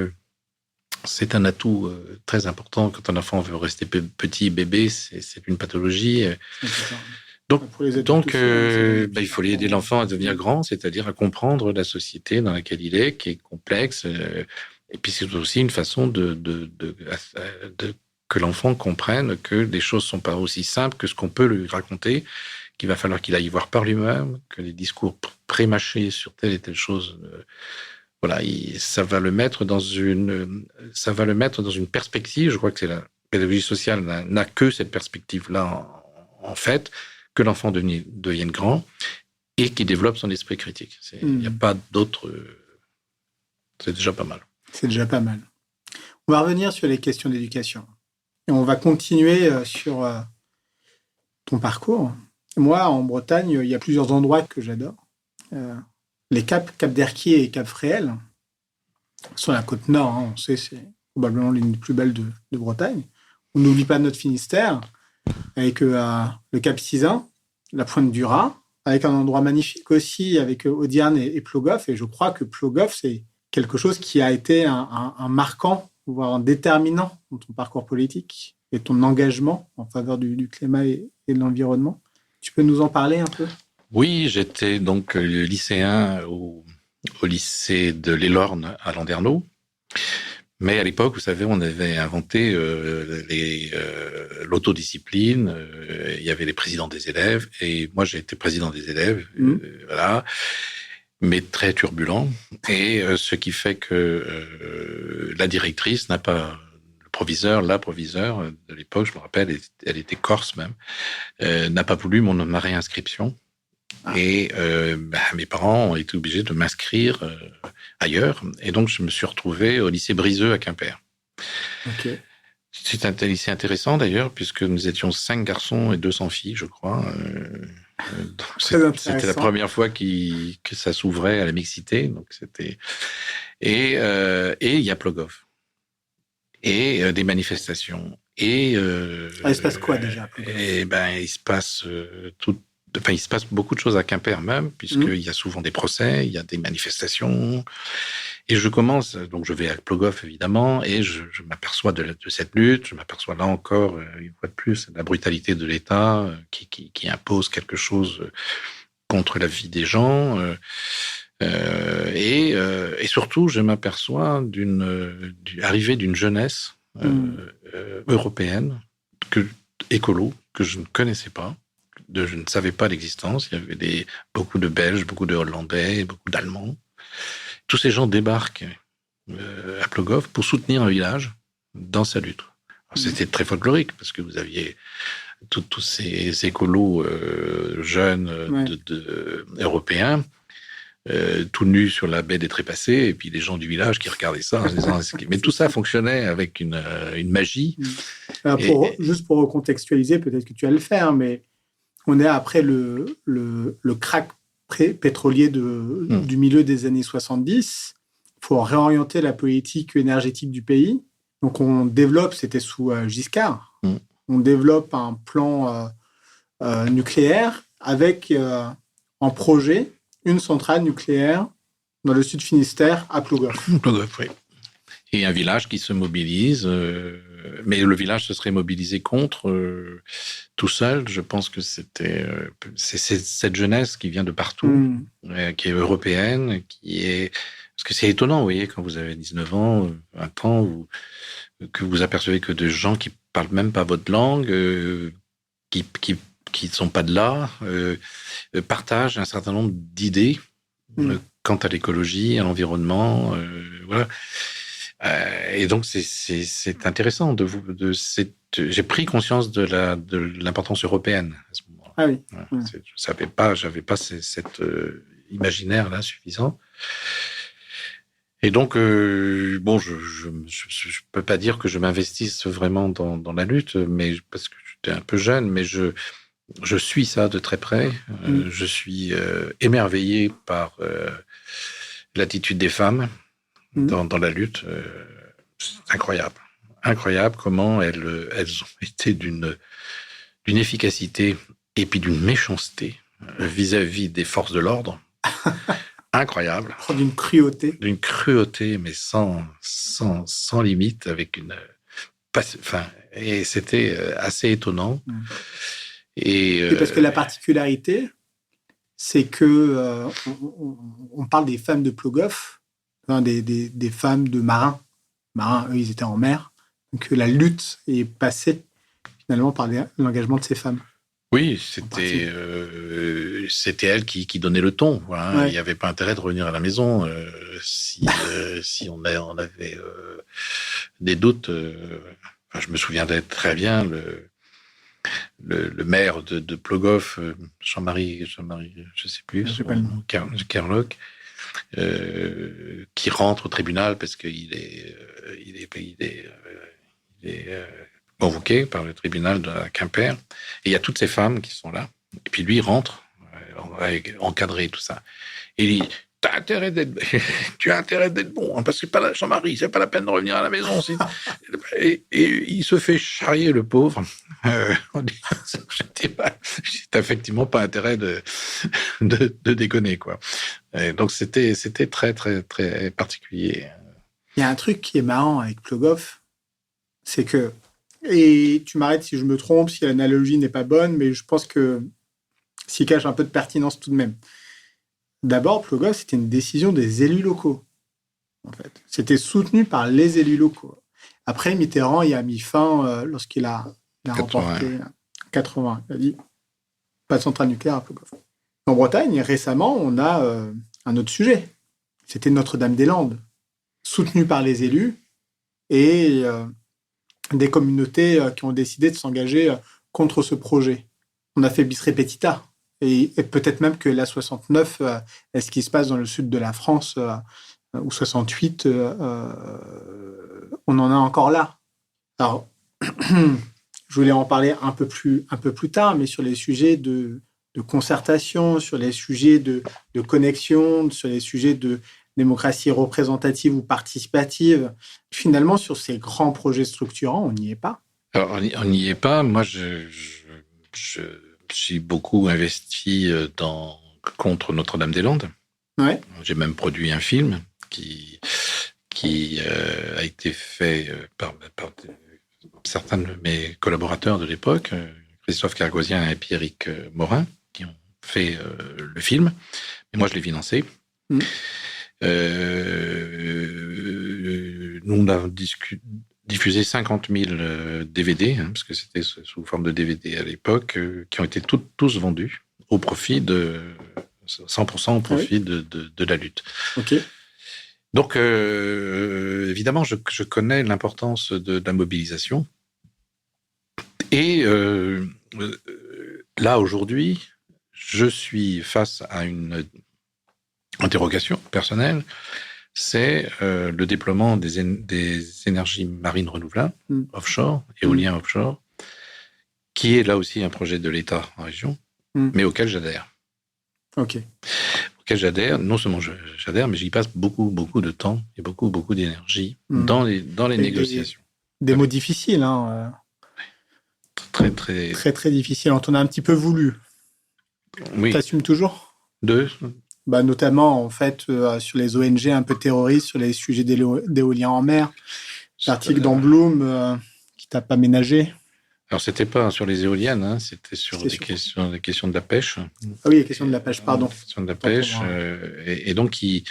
E: c'est un atout très important. Quand un enfant veut rester petit, bébé, c'est une pathologie. Donc, il faut aider l'enfant à devenir grand, c'est-à-dire à comprendre la société dans laquelle il est, qui est complexe. Et puis c'est aussi une façon que l'enfant comprenne que les choses ne sont pas aussi simples que ce qu'on peut lui raconter, qu'il va falloir qu'il aille voir par lui-même, que les discours pré-mâchés sur telle et telle chose, ça va le mettre dans une perspective. Je crois que c'est la pédagogie sociale n'a que cette perspective-là en fait, que l'enfant devienne grand et qu'il développe son esprit critique. Il n'y a pas d'autre. C'est déjà pas mal.
A: C'est déjà pas mal. On va revenir sur les questions d'éducation. Et on va continuer sur ton parcours. Moi, en Bretagne, il y a plusieurs endroits que j'adore. Les Cap d'Erquier et Cap Fréhel, sur la côte nord, on sait, c'est probablement l'une des plus belles de Bretagne. On n'oublie pas notre Finistère, avec le Cap Sizun, la Pointe du Raz, avec un endroit magnifique aussi, avec Audierne et Plogoff. Et je crois que Plogoff, c'est quelque chose qui a été un marquant, voire un déterminant dans ton parcours politique et ton engagement en faveur du climat et de l'environnement. Tu peux nous en parler un peu ?
E: Oui, j'étais donc lycéen au lycée de l'Elorne à Landerneau. Mais à l'époque, vous savez, on avait inventé l'autodiscipline. Il y avait les présidents des élèves. Et moi, j'ai été président des élèves. Mais très turbulent. Et ce qui fait que la directrice n'a pas... La proviseure de l'époque, je me rappelle, elle était corse même, n'a pas voulu ma réinscription. Et mes parents ont été obligés de m'inscrire ailleurs. Et donc, je me suis retrouvé au lycée Briseux à Quimper.
A: Okay.
E: C'est un lycée intéressant d'ailleurs, puisque nous étions 5 garçons et 200 filles, je crois. Donc
A: Très
E: c'était la
A: intéressant.
E: première fois que ça s'ouvrait à la mixité. Donc c'était et il y a Plogov et des manifestations
A: Il se passe quoi déjà à Plogoff?
E: et ben il se passe il se passe beaucoup de choses à Quimper même, puisqu'il y a souvent des procès, il y a des manifestations. Et je commence, donc je vais à Plogoff évidemment, et je m'aperçois de cette lutte, je m'aperçois là encore, une fois de plus, de la brutalité de l'État qui impose quelque chose contre la vie des gens. Et surtout, je m'aperçois d'une arrivée d'une jeunesse européenne, écolo, que je ne connaissais pas. Je ne savais pas l'existence. Il y avait beaucoup de Belges, beaucoup de Hollandais, beaucoup d'Allemands. Tous ces gens débarquent à Plogoff pour soutenir un village dans sa lutte. Alors, c'était très folklorique parce que vous aviez tous ces écolos jeunes européens tout nus sur la baie des Trépassés, et puis les gens du village qui regardaient ça en se disant... Mais tout ça fonctionnait avec une magie.
A: Alors juste pour recontextualiser, peut-être que tu vas le faire, mais on est après le crack pétrolier du milieu des années 70. Il faut réorienter la politique énergétique du pays. Donc on développe, c'était sous Giscard, on développe un plan nucléaire avec en projet une centrale nucléaire dans le sud Finistère à Plogoff.
E: Plogoff, oui. Et un village qui se mobilise, mais le village se serait mobilisé contre tout seul. Je pense que c'est cette jeunesse qui vient de partout, qui est européenne, parce que c'est étonnant, vous voyez, quand vous avez 19 ans, 20 ans, que vous apercevez que de gens qui parlent même pas votre langue, qui ne sont pas de là, partagent un certain nombre d'idées quant à l'écologie, à l'environnement, voilà. Et donc c'est intéressant j'ai pris conscience de l'importance européenne à ce moment-là.
A: Ah oui.
E: J'avais pas cet imaginaire là suffisant. Et donc je peux pas dire que je m'investisse vraiment dans la lutte, mais parce que j'étais un peu jeune, mais je suis ça de très près. Je suis émerveillé par l'attitude des femmes dans la lutte. C'est incroyable comment elles ont été d'une efficacité et puis d'une méchanceté vis-à-vis des forces de l'ordre. Incroyable.
A: D'une cruauté.
E: D'une cruauté, mais sans limite, avec et c'était assez étonnant. Et
A: parce que la particularité, c'est que on parle des femmes de Plogoff, des femmes de marins. Marins, eux, ils étaient en mer. Donc la lutte est passée finalement par l'engagement de ces femmes.
E: Oui, c'était elle qui donnait le ton. Voilà. Ouais. Il n'y avait pas intérêt de revenir à la maison si on avait des doutes. Je me souviendrai très bien le maire de Plogoff, Jean-Marie, je sais plus, Kerlock, qui rentre au tribunal parce qu'il est convoqué par le tribunal de Quimper. Et il y a toutes ces femmes qui sont là. Et puis lui, il rentre, encadré, tout ça. Et il dit, tu as intérêt d'être bon, hein, parce que Jean-Marie, c'est pas la peine de revenir à la maison. Et il se fait charrier, le pauvre. J'ai effectivement pas intérêt de déconner, quoi. Et donc c'était très, très, très particulier.
A: Il y a un truc qui est marrant avec Plogoff, c'est que, et tu m'arrêtes si je me trompe, si l'analogie n'est pas bonne, mais je pense que s'y cache un peu de pertinence tout de même. D'abord, Plogoff, c'était une décision des élus locaux, en fait. C'était soutenu par les élus locaux. Après, Mitterrand y a mis fin lorsqu'il a remporté 80. Il a dit pas de centrale nucléaire à Plogoff. En Bretagne, récemment, on a un autre sujet. C'était Notre-Dame-des-Landes, soutenu par les élus et des communautés qui ont décidé de s'engager contre ce projet. On a fait bis repetita. Et peut-être même que la 69 est ce qui se passe dans le sud de la France, ou 68, on en a encore là. Alors, je voulais en parler un peu plus tard, mais sur les sujets de de concertation, sur les sujets de connexion, sur les sujets de démocratie représentative ou participative. Finalement, sur ces grands projets structurants, on n'y est pas.
E: Alors, on n'y est pas. Moi, je suis beaucoup investi contre Notre-Dame-des-Landes.
A: Ouais.
E: J'ai même produit un film qui a été fait par certains de mes collaborateurs de l'époque, Christophe Cargosien et Pierrick Morin, qui ont fait le film. Et moi, je l'ai financé. Nous, on a diffusé 50 000 DVD, parce que c'était sous forme de DVD à l'époque, qui ont été tous vendus au profit 100% au profit de la lutte.
A: Ok.
E: Donc, évidemment, je connais l'importance de la mobilisation. Et là, aujourd'hui, je suis face à une interrogation personnelle. C'est le déploiement des énergies marines renouvelables, offshore, éolien offshore, qui est là aussi un projet de l'État en région, mais auquel j'adhère.
A: Ok.
E: Auquel j'adhère, non seulement j'adhère, mais j'y passe beaucoup de temps et beaucoup d'énergie dans les négociations.
A: Des mots difficiles, hein. Très difficiles. On t'en a un petit peu voulu.
E: Oui.
A: T'assumes toujours ? Notamment, en fait, sur les ONG un peu terroristes, sur les sujets d'éolien en mer. L'article dans Bloom qui t'a pas ménagé.
E: Alors, c'était pas sur les éoliennes, c'était sur les questions de la pêche.
A: Ah oui, les questions de la pêche, pardon.
E: Les questions de la pêche, et donc qui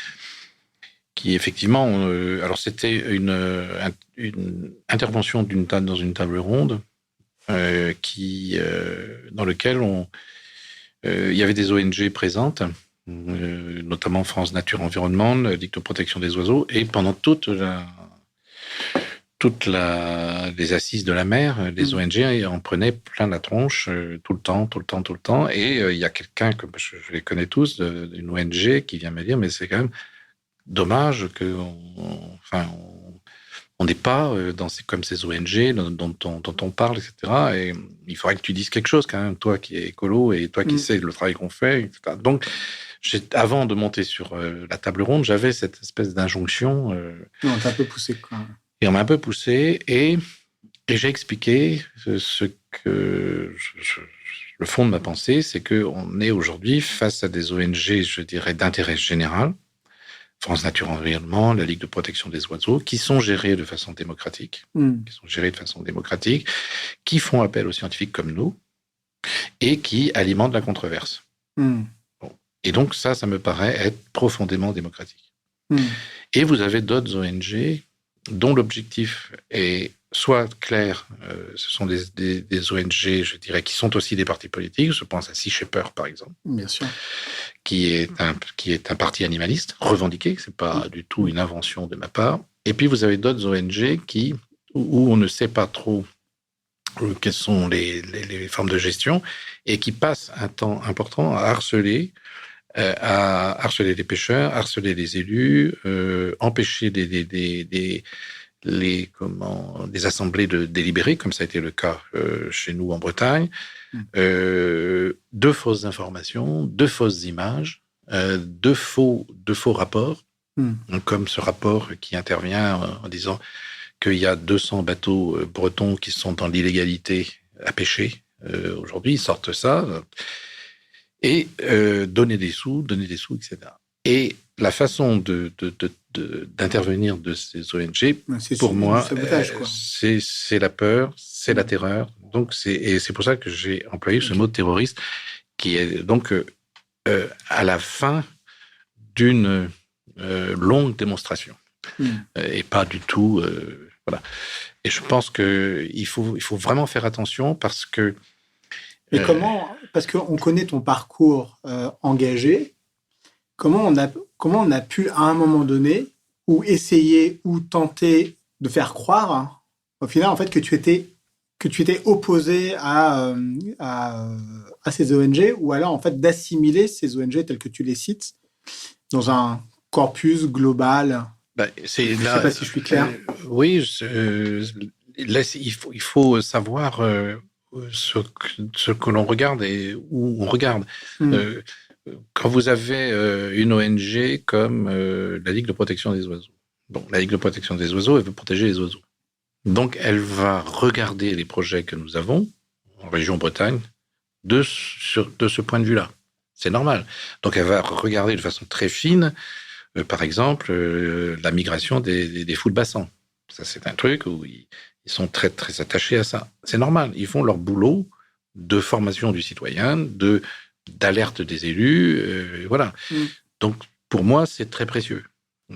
E: effectivement, alors c'était une intervention dans une table ronde dans lequel il y avait des ONG présentes, notamment France Nature Environnement, la Ligue de protection des oiseaux, et pendant toutes les assises de la mer, les ONG en prenaient plein la tronche tout le temps. Et il y a quelqu'un que je les connais tous, d'une ONG, qui vient me dire, mais c'est quand même dommage on n'est pas comme ces ONG dont on parle, etc. Et il faudrait que tu dises quelque chose quand même, toi qui es écolo et toi qui sais le travail qu'on fait, etc. Donc, avant de monter sur la table ronde, j'avais cette espèce d'injonction.
A: On t'a un peu poussé, quoi.
E: Et on m'a un peu poussé, et j'ai expliqué ce que le fond de ma pensée, c'est qu'on est aujourd'hui face à des ONG, je dirais, d'intérêt général, France Nature Environnement, la Ligue de protection des oiseaux, qui sont gérées de façon démocratique, qui font appel aux scientifiques comme nous, et qui alimentent la controverse. Bon. Et donc ça me paraît être profondément démocratique. Et vous avez d'autres ONG dont l'objectif est soit clair, ce sont des ONG, je dirais, qui sont aussi des partis politiques. Je pense à Sea Shepherd, par exemple. Bien sûr. Qui est un parti animaliste, revendiqué. C'est pas du tout une invention de ma part. Et puis, vous avez d'autres ONG où on ne sait pas trop quelles sont les formes de gestion, et qui passent un temps important à harceler les pêcheurs, harceler les élus, empêcher des assemblées de délibérer, comme ça a été le cas chez nous en Bretagne, de fausses informations, de fausses images, de faux rapports, comme ce rapport qui intervient en disant qu'il y a 200 bateaux bretons qui sont dans l'illégalité à pêcher. Aujourd'hui, ils sortent ça. Et donner des sous, etc. Et la façon d'intervenir de ces ONG, pour moi, c'est la peur, c'est la terreur. Donc c'est pour ça que j'ai employé ce mot terroriste, qui est donc à la fin d'une longue démonstration, et pas du tout. Voilà. Et je pense qu'il faut vraiment faire attention, parce que.
A: Et parce qu'on connaît ton parcours engagé, comment on a pu, à un moment donné, ou essayer, ou tenter de faire croire, au final, en fait, que tu étais opposé à ces ONG, ou alors, en fait, d'assimiler ces ONG telles que tu les cites dans un corpus global. Je sais pas si je suis clair.
E: Oui, il faut savoir ce que l'on regarde et où on regarde. Quand vous avez une ONG comme la Ligue de protection des oiseaux, la Ligue de protection des oiseaux, elle veut protéger les oiseaux. Donc, elle va regarder les projets que nous avons en région Bretagne de ce point de vue-là. C'est normal. Donc, elle va regarder de façon très fine, par exemple, la migration des fous de bassin. Ça, c'est un truc où ils sont très, très attachés à ça. C'est normal. Ils font leur boulot de formation du citoyen, d'alerte des élus, voilà. Donc, pour moi, c'est très précieux.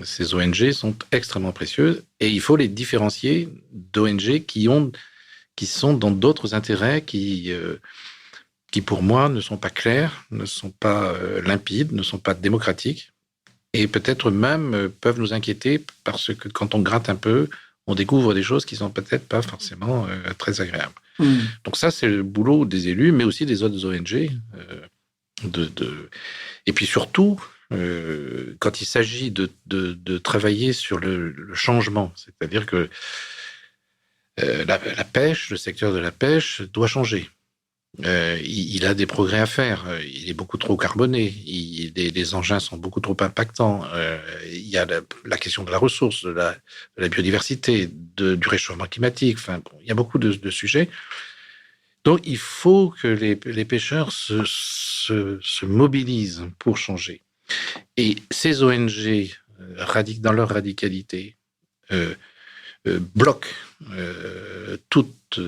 E: Ces ONG sont extrêmement précieuses et il faut les différencier d'ONG qui sont dans d'autres intérêts qui, pour moi, ne sont pas clairs, ne sont pas limpides, ne sont pas démocratiques et peut-être même peuvent nous inquiéter parce que quand on gratte un peu, on découvre des choses qui sont peut-être pas forcément très agréables. Donc ça, c'est le boulot des élus, mais aussi des autres ONG. Et puis surtout, quand il s'agit de travailler sur le changement, c'est-à-dire que la pêche, le secteur de la pêche doit changer. Il a des progrès à faire. Il est beaucoup trop carboné. Les engins sont beaucoup trop impactants. Il y a la question de la ressource, de la biodiversité, du réchauffement climatique. Enfin, il y a beaucoup de sujets. Donc, il faut que les pêcheurs se mobilisent pour changer. Et ces ONG, dans leur radicalité, bloquent toute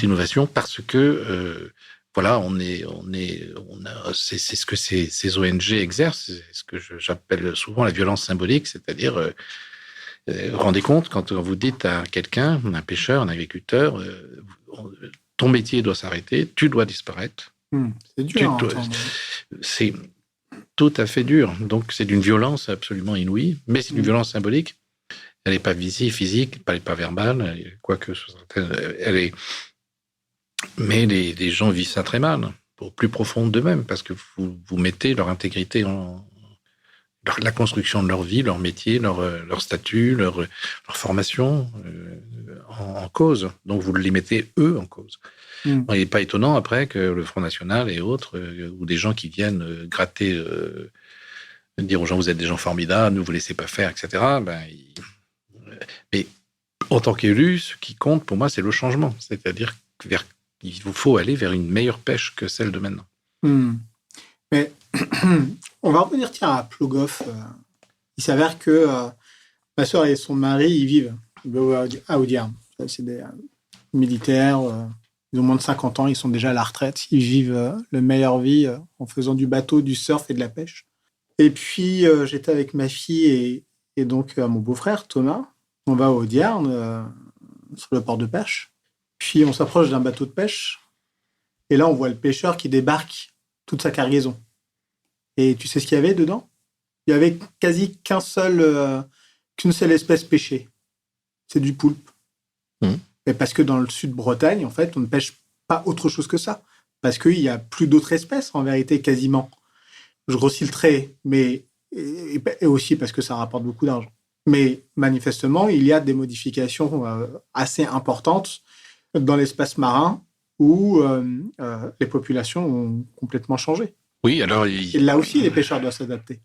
E: innovation parce que voilà, c'est ce que ces ONG exercent, c'est ce que j'appelle souvent la violence symbolique, c'est-à-dire rendez compte quand vous dites à quelqu'un, un pêcheur, un agriculteur, ton métier doit s'arrêter, tu dois disparaître.
A: C'est dur.
E: C'est tout à fait dur. Donc c'est d'une violence absolument inouïe, mais c'est une violence symbolique. Elle n'est pas physique, elle n'est pas verbale, quoique elle est. Mais les gens vivent ça très mal, au plus profond d'eux-mêmes, parce que vous mettez leur intégrité la construction de leur vie, leur métier, leur statut, leur formation en cause. Donc vous les mettez eux en cause. Il n'est pas étonnant après que le Front National et autres, ou des gens qui viennent gratter, dire aux gens vous êtes des gens formidables, ne vous laissez pas faire, etc. Mais en tant qu'élu, ce qui compte pour moi, c'est le changement. C'est-à-dire qu'il vous faut aller vers une meilleure pêche que celle de maintenant.
A: Mais on va revenir à Plogoff. Il s'avère que ma soeur et son mari, ils vivent à Audierne. C'est des militaires, ils ont moins de 50 ans, ils sont déjà à la retraite. Ils vivent la meilleure vie en faisant du bateau, du surf et de la pêche. Et puis, j'étais avec ma fille et donc mon beau-frère, Thomas. On va à Audierne, sur le port de pêche. Puis, on s'approche d'un bateau de pêche. Et là, on voit le pêcheur qui débarque toute sa cargaison. Et tu sais ce qu'il y avait dedans ? Il y avait quasi qu'une seule espèce pêchée. C'est du poulpe. Et parce que dans le sud de Bretagne, en fait, on ne pêche pas autre chose que ça. Parce qu'il n'y a plus d'autres espèces, en vérité, quasiment. Je grossis le trait, mais et aussi parce que ça rapporte beaucoup d'argent. Mais manifestement, il y a des modifications assez importantes dans l'espace marin où les populations ont complètement changé.
E: Oui, alors...
A: Et là aussi, les pêcheurs doivent s'adapter.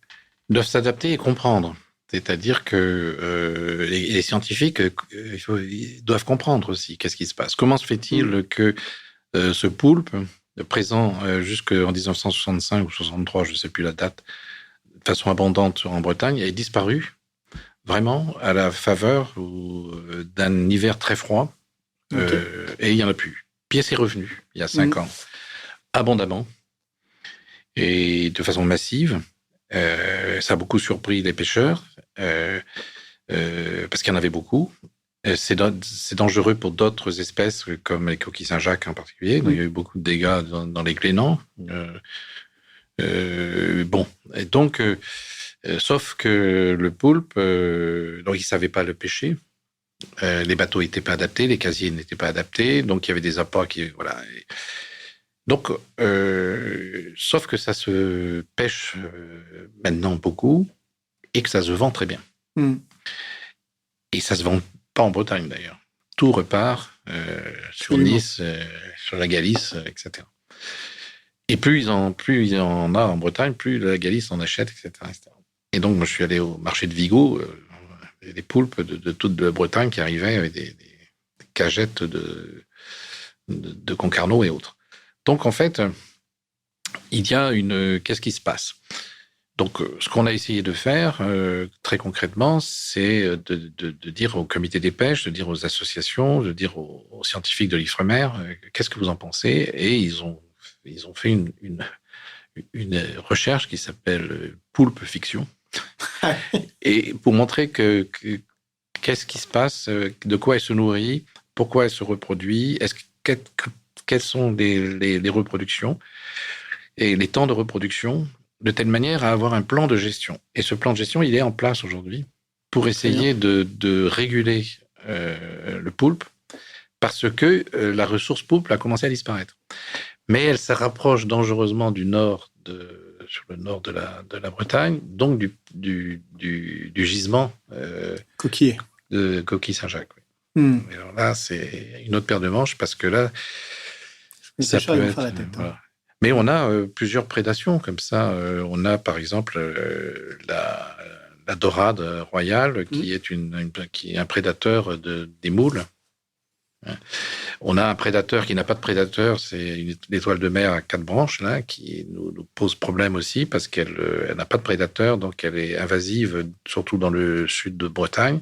E: Ils doivent s'adapter et comprendre. C'est-à-dire que les scientifiques ils doivent comprendre aussi qu'est-ce qui se passe. Comment se fait-il que ce poulpe, présent jusqu'en 1965 ou 63, je ne sais plus la date, de façon abondante en Bretagne, ait disparu vraiment à la faveur d'un hiver très froid, et il n'y en a plus. Puis c'est revenu, il y a 5 ans, abondamment, et de façon massive. Ça a beaucoup surpris les pêcheurs, parce qu'il y en avait beaucoup. C'est dangereux pour d'autres espèces, comme les coquilles Saint-Jacques en particulier. Il y a eu beaucoup de dégâts dans les glénans. Et donc, sauf que le poulpe, donc ils ne savaient pas le pêcher. Les bateaux n'étaient pas adaptés, les casiers n'étaient pas adaptés, donc il y avait des appâts qui... Voilà. Donc, sauf que ça se pêche maintenant beaucoup et que ça se vend très bien. Et ça se vend pas en Bretagne, d'ailleurs. tout repart sur
A: Absolument.
E: Nice, sur la Galice, etc. Et plus il y en a en Bretagne, plus la Galice en achète, etc., etc. Et donc, moi, je suis allé au marché de Vigo, des poulpes de toute la Bretagne qui arrivaient avec des cagettes de Concarneau et autres. Donc, en fait, il y a qu'est-ce qui se passe? Donc, ce qu'on a essayé de faire, très concrètement, c'est de dire au comité des pêches, de dire aux associations, de dire aux scientifiques de l'Ifremer, qu'est-ce que vous en pensez? Et ils ont fait une recherche qui s'appelle Poulpe Fiction. Et pour montrer qu'est-ce qui se passe, de quoi elle se nourrit, pourquoi elle se reproduit, quelles sont les reproductions et les temps de reproduction, de telle manière à avoir un plan de gestion. Et ce plan de gestion, il est en place aujourd'hui pour essayer de réguler le poulpe, parce que la ressource poulpe a commencé à disparaître. Mais elle se rapproche dangereusement sur le nord de la Bretagne, donc du gisement
A: Coquillé.
E: de Coquille Saint-Jacques. Oui. Alors là, c'est une autre paire de manches, parce que là, ça peut être...
A: Faire la tête,
E: voilà. Mais on a plusieurs prédations comme ça. On a par exemple la dorade royale qui est un prédateur des moules. On a un prédateur qui n'a pas de prédateur, c'est l'étoile de mer à 4 branches là, qui nous pose problème aussi parce qu'elle n'a pas de prédateur, donc elle est invasive, surtout dans le sud de Bretagne.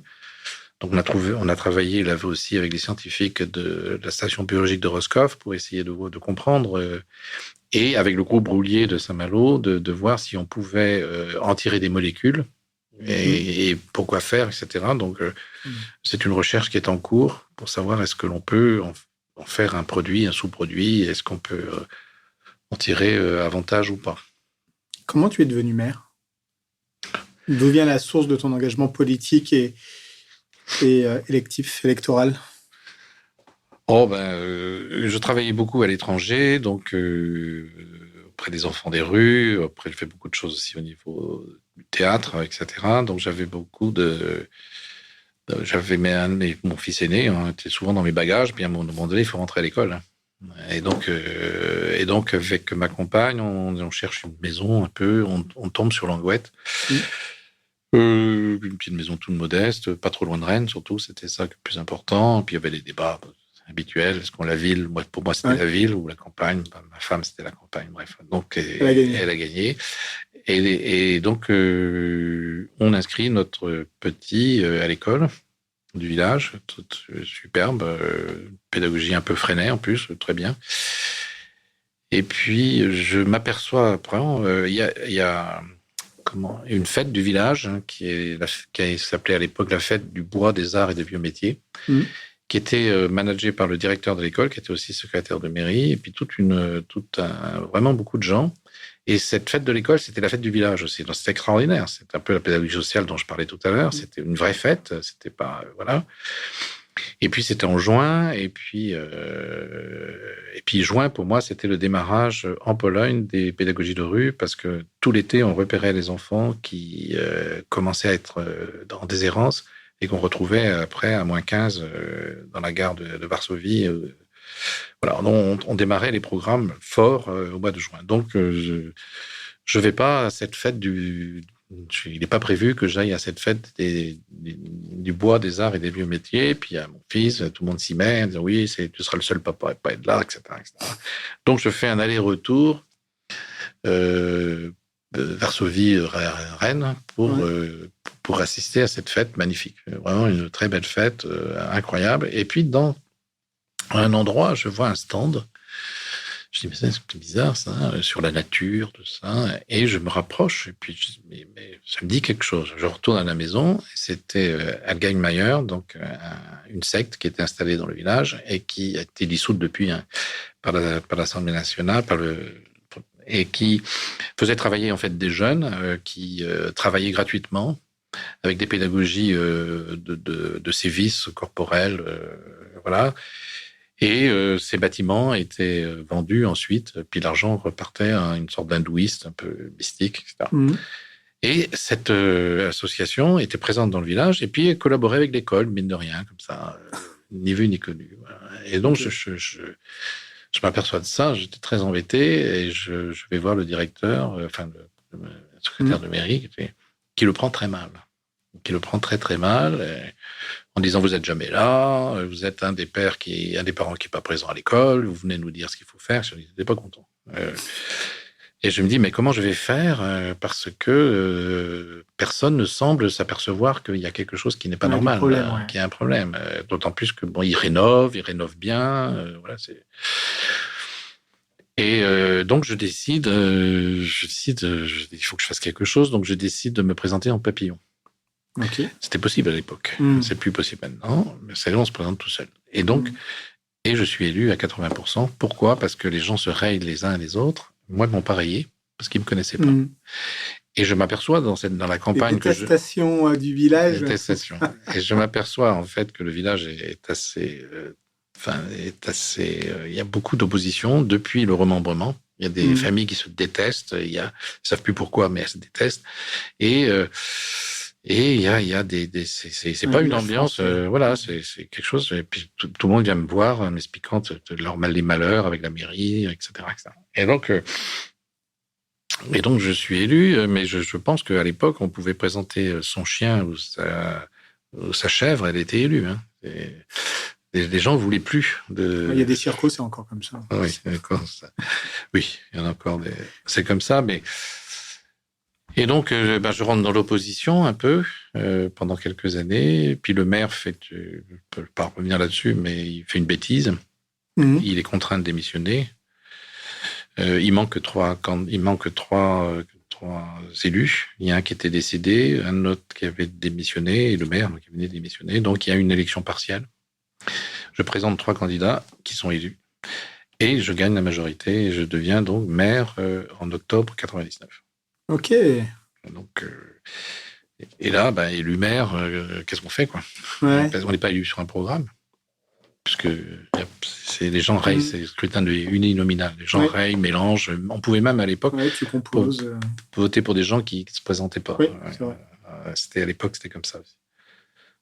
E: Donc on a travaillé là aussi avec les scientifiques de la station biologique de Roscoff pour essayer de comprendre. Et avec le groupe Broulier de Saint-Malo, de voir si on pouvait en tirer des molécules et pourquoi faire, etc. Donc, c'est une recherche qui est en cours pour savoir est-ce que l'on peut en faire un produit, un sous-produit, est-ce qu'on peut en tirer avantage ou pas.
A: Comment tu es devenu maire? D'où vient la source de ton engagement politique et électoral?
E: Je travaillais beaucoup à l'étranger, donc auprès des enfants des rues. Après, j'ai fait beaucoup de choses aussi au niveau du théâtre, etc. Donc, j'avais beaucoup j'avais mon fils aîné était souvent dans mes bagages. Puis à un moment donné, il faut rentrer à l'école. Et donc, avec ma compagne, on cherche une maison un peu. On tombe sur Languette. Une petite maison toute modeste, pas trop loin de Rennes, surtout. C'était ça le plus important. Puis il y avait les débats habituel. Est-ce qu'on la ville? Pour moi, c'était la ville ou la campagne. Ma femme, c'était la campagne. Bref, donc elle a gagné. Et donc, on inscrit notre petit à l'école du village, toute superbe, pédagogie un peu freinée en plus, très bien. Et puis, je m'aperçois après, il y a une fête du village qui s'appelait à l'époque la fête du bois, des arts et des vieux métiers. Qui était managé par le directeur de l'école, qui était aussi secrétaire de mairie, et puis vraiment beaucoup de gens. Et cette fête de l'école, c'était la fête du village aussi. Donc, c'était extraordinaire. C'était un peu la pédagogie sociale dont je parlais tout à l'heure. C'était une vraie fête. C'était pas, voilà. Et puis, c'était en juin. Et puis juin, pour moi, c'était le démarrage en Pologne des pédagogies de rue, parce que tout l'été, on repérait les enfants qui commençaient à être en déshérence, et qu'on retrouvait après à -15 dans la gare de Varsovie. Voilà, on démarrait les programmes forts au mois de juin. Donc, je vais pas à cette fête il n'est pas prévu que j'aille à cette fête du bois, des arts et des vieux métiers. Puis, à mon fils, tout le monde s'y met, dit, oui, tu seras le seul papa à pas être là, etc., etc. Donc, je fais un aller-retour Varsovie-Rennes pour assister à cette fête magnifique. Vraiment une très belle fête, incroyable. Et puis, dans un endroit, je vois un stand. Je dis, mais c'est bizarre, ça, sur la nature, tout ça. Et je me rapproche, et puis je dis, mais ça me dit quelque chose. Je retourne à la maison, et c'était Allgangmeier, donc une secte qui était installée dans le village et qui a été dissoute depuis par l'Assemblée nationale, et qui faisait travailler en fait des jeunes qui travaillaient gratuitement avec des pédagogies de sévices corporels, voilà. Et ces bâtiments étaient vendus ensuite, puis l'argent repartait à une sorte d'hindouiste un peu mystique, etc. Et cette association était présente dans le village, et puis elle collaborait avec l'école, mine de rien, comme ça, ni vu ni connu. Voilà. Et donc, je m'aperçois de ça, j'étais très embêté, et je vais voir le directeur, le secrétaire de mairie, qui le prend très mal. Qui le prend très très mal, en disant vous êtes jamais là, vous êtes un des parents qui est pas présent à l'école, vous venez nous dire ce qu'il faut faire. Je n'étais pas content. Et je me dis mais comment je vais faire parce que personne ne semble s'apercevoir qu'il y a quelque chose qui n'est pas normal, qu'il y a un problème. D'autant plus que bon, il rénove bien. Voilà, c'est. Et donc je décide, il faut que je fasse quelque chose, donc je décide de me présenter en papillon.
A: Okay.
E: C'était possible à l'époque. C'est plus possible maintenant. Mais c'est là, on se présente tout seul. Et donc, et je suis élu à 80%. Pourquoi ? Parce que les gens se rayent les uns et les autres. Moi, ils m'ont pas rayé parce qu'ils me connaissaient pas. Et je m'aperçois dans la campagne
A: détestation du village.
E: Détestation. Et je m'aperçois en fait que le village est assez. Il y a beaucoup d'opposition depuis le remembrement. Il y a des familles qui se détestent. Ils savent plus pourquoi, mais elles se détestent. Et il y a c'est pas une ambiance, voilà, c'est quelque chose. Et puis tout le monde vient me voir en m'expliquant les malheurs avec la mairie, etc. Et donc je suis élu, mais je pense qu'à l'époque on pouvait présenter son chien ou sa chèvre, elle était élue. Hein. Les gens voulaient plus de.
A: Il y a des circos, c'est encore comme ça.
E: Oui, d'accord. Oui, il y en a encore des. C'est comme ça, mais. Et donc, je rentre dans l'opposition un peu pendant quelques années. Puis le maire je ne peux pas revenir là-dessus, mais il fait une bêtise. Il est contraint de démissionner. Il manque trois élus. Il y a un qui était décédé, un autre qui avait démissionné, et le maire qui venait de démissionner. Donc, il y a une élection partielle. Je présente 3 candidats qui sont élus. Et je gagne la majorité. Et je deviens donc maire en octobre 99.
A: Ok.
E: Donc, et là, élu maire, qu'est-ce qu'on fait, quoi ?
A: Ouais.
E: On n'est pas élu sur un programme, puisque les gens rayent, c'est le scrutin uninominal. Les gens rayent, mélangent. On pouvait même à l'époque
A: tu composes,
E: voter pour des gens qui ne se présentaient pas.
A: Oui, c'est vrai.
E: À l'époque, c'était comme ça aussi.